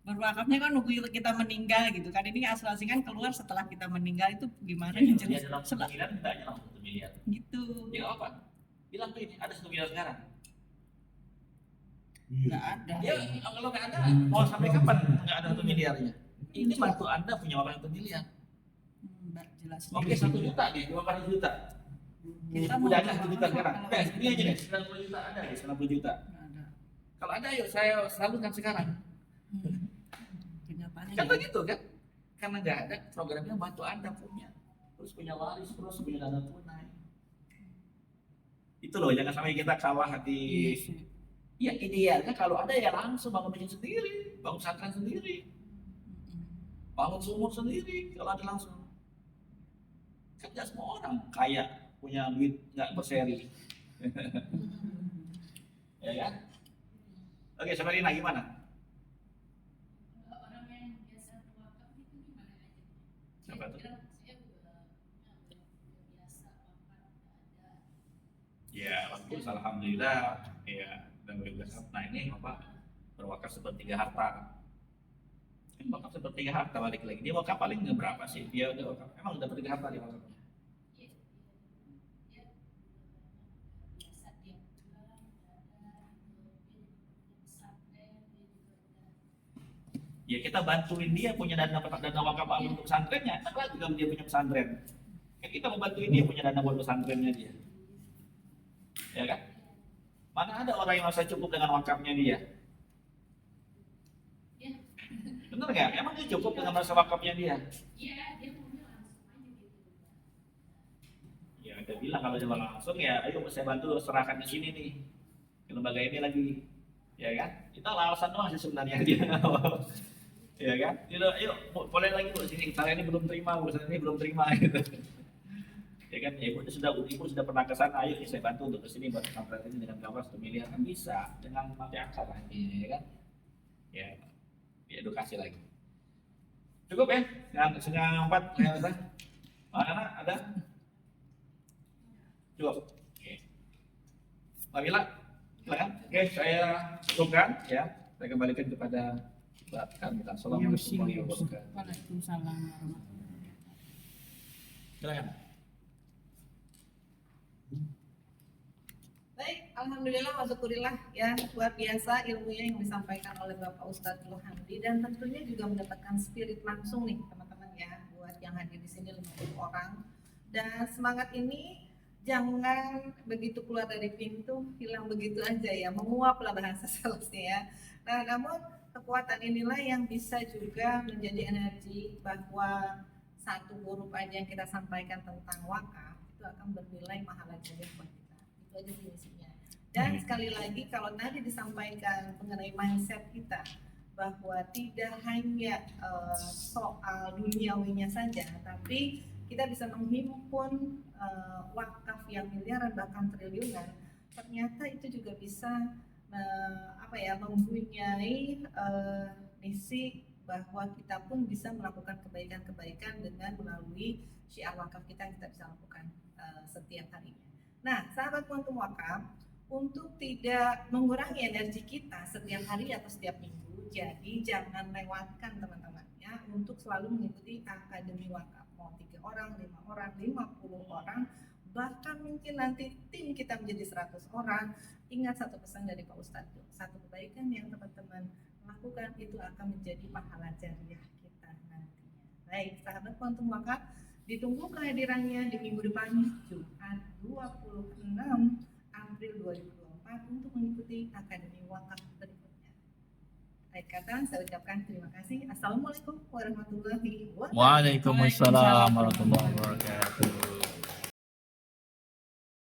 Berwakafnya kan nunggu kita meninggal gitu kan. Ini asuransi kan keluar setelah kita meninggal, itu gimana Ya, nih dia dalam 1 jelas miliar minta aja langsung 1 miliar. gitu. Ya nggak apa. Bilang tuh ini ada 1 miliar sekarang. Nggak ada. Ya kalau nggak ada, mau sampai kapan nggak ada 1 miliarnya? Ini bantu Anda punya wakaf 1 miliar. Mbak jelas. Oke 1 juta nih, 2 juta. Kita mau Udah ada 1 wakaf juta sekarang. kalau Nah, ini aja nih, 90 juta ada nih, 90 juta. nggak ada. Kalau ada yuk saya salurkan sekarang. Kenyataannya Kan nggak ada. begitu kan? Karena nggak ada programnya bantu Anda punya. Terus punya waris, terus punya dana tunai. Itu loh, jangan sampai kita kalah Iya di. sih. Ya idealnya kalau ada ya langsung bangun masjid sendiri, bangun pesantren sendiri, bangun sumur sendiri. Kalau ada langsung. Kan nggak semua orang kaya punya duit nggak berseri. Ya kan? Oke, Sabarina gimana? Orang yang biasa berwakaf itu gimana aja? Siapa tuh? Saya biasa wakaf ada. Ya, bagus, alhamdulillah. Ya, dan berwakaf. Nah ini apa? Berwakaf sepertiga harta. Kan wakaf sepertiga harta balik lagi. Dia wakaf paling nggak berapa sih? Dia udah wakaf. Emang udah sepertiga harta dia wakafnya. Dia biasa tiap bulan ada, dia pesantren, dia juga ada. Ya kita bantuin dia punya dana wakaf untuk pesantrennya. Enak lah juga dia punya pesantren. Kan kita mau bantuin dia punya dana buat pesantrennya dia. Ya kan? Mana ada orang yang merasa cukup dengan wakafnya dia? Ya. Bener nggak? Emang dia cukup dengan merasa wakafnya dia? Iya, dia maunya langsung aja gitu. Ya udah bilang kalau dia langsung ya, ayo saya bantu serahkan ke sini nih, ke lembaga ini lagi, ya kan? Kita alasan doang sih sebenarnya dia, ya kan? Dia udah, ayo boleh lagi bu sini, saya ini belum terima, bu saya ini belum terima gitu. Ya kan, ya ibu sudah pernah ke sana, ayo saya bantu untuk ke sini buat pesantren ini dengan gambar 1 miliar kan bisa dengan mati aksa lagi, ya kan? Ya, edukasi lagi. Cukup ya? Setengah 4 ya Ustaz? Mana ada? Cukup. Oke. Pak Mila, silakan. Oke, saya cukupkan ya. Saya kembalikan kepada Mbak Kamila. Assalamualaikum warahmatullahi wabarakatuh. Waalaikumsalam warahmatullahi wabarakatuh. Silakan. Baik, alhamdulillah wa syukurillah ya, luar biasa ilmunya yang disampaikan oleh Bapak Ustadz Hamdi, dan tentunya juga mendapatkan spirit langsung nih teman-teman ya, buat yang hadir di sini 50 orang. Dan semangat ini jangan begitu keluar dari pintu hilang begitu aja ya, menguaplah bahasa salusnya ya. Nah, namun kekuatan inilah yang bisa juga menjadi energi bahwa satu huruf aja yang kita sampaikan tentang wakaf itu akan bernilai pahala jariah buat kita. Itu aja sih misinya. Dan sekali lagi kalau tadi disampaikan mengenai mindset kita bahwa tidak hanya soal duniawinya saja, tapi kita bisa menghimpun wakaf yang miliaran bahkan triliunan, ternyata itu juga bisa mempunyai misi bahwa kita pun bisa melakukan kebaikan-kebaikan dengan melalui syiar wakaf kita yang kita bisa lakukan setiap harinya. Nah, sahabat Quantum Wakaf, untuk tidak mengurangi energi kita setiap hari atau setiap minggu, jadi jangan lewatkan teman-teman ya untuk selalu mengikuti Akademi Wakaf. Mau 3 orang, 5 orang, 50 orang, bahkan mungkin nanti tim kita menjadi 100 orang. Ingat satu pesan dari Pak Ustadz, satu kebaikan yang teman-teman lakukan itu akan menjadi pahala jariah kita nantinya. Baik, sahabat Quantum Wakaf, ditunggu kehadirannya di minggu depan Jumat 26 April 2024 untuk mengikuti Akademi Wakaf berikutnya. Baik kata, saya ucapkan terima kasih. Assalamualaikum warahmatullahi wabarakatuh. Waalaikumsalam warahmatullahi wabarakatuh.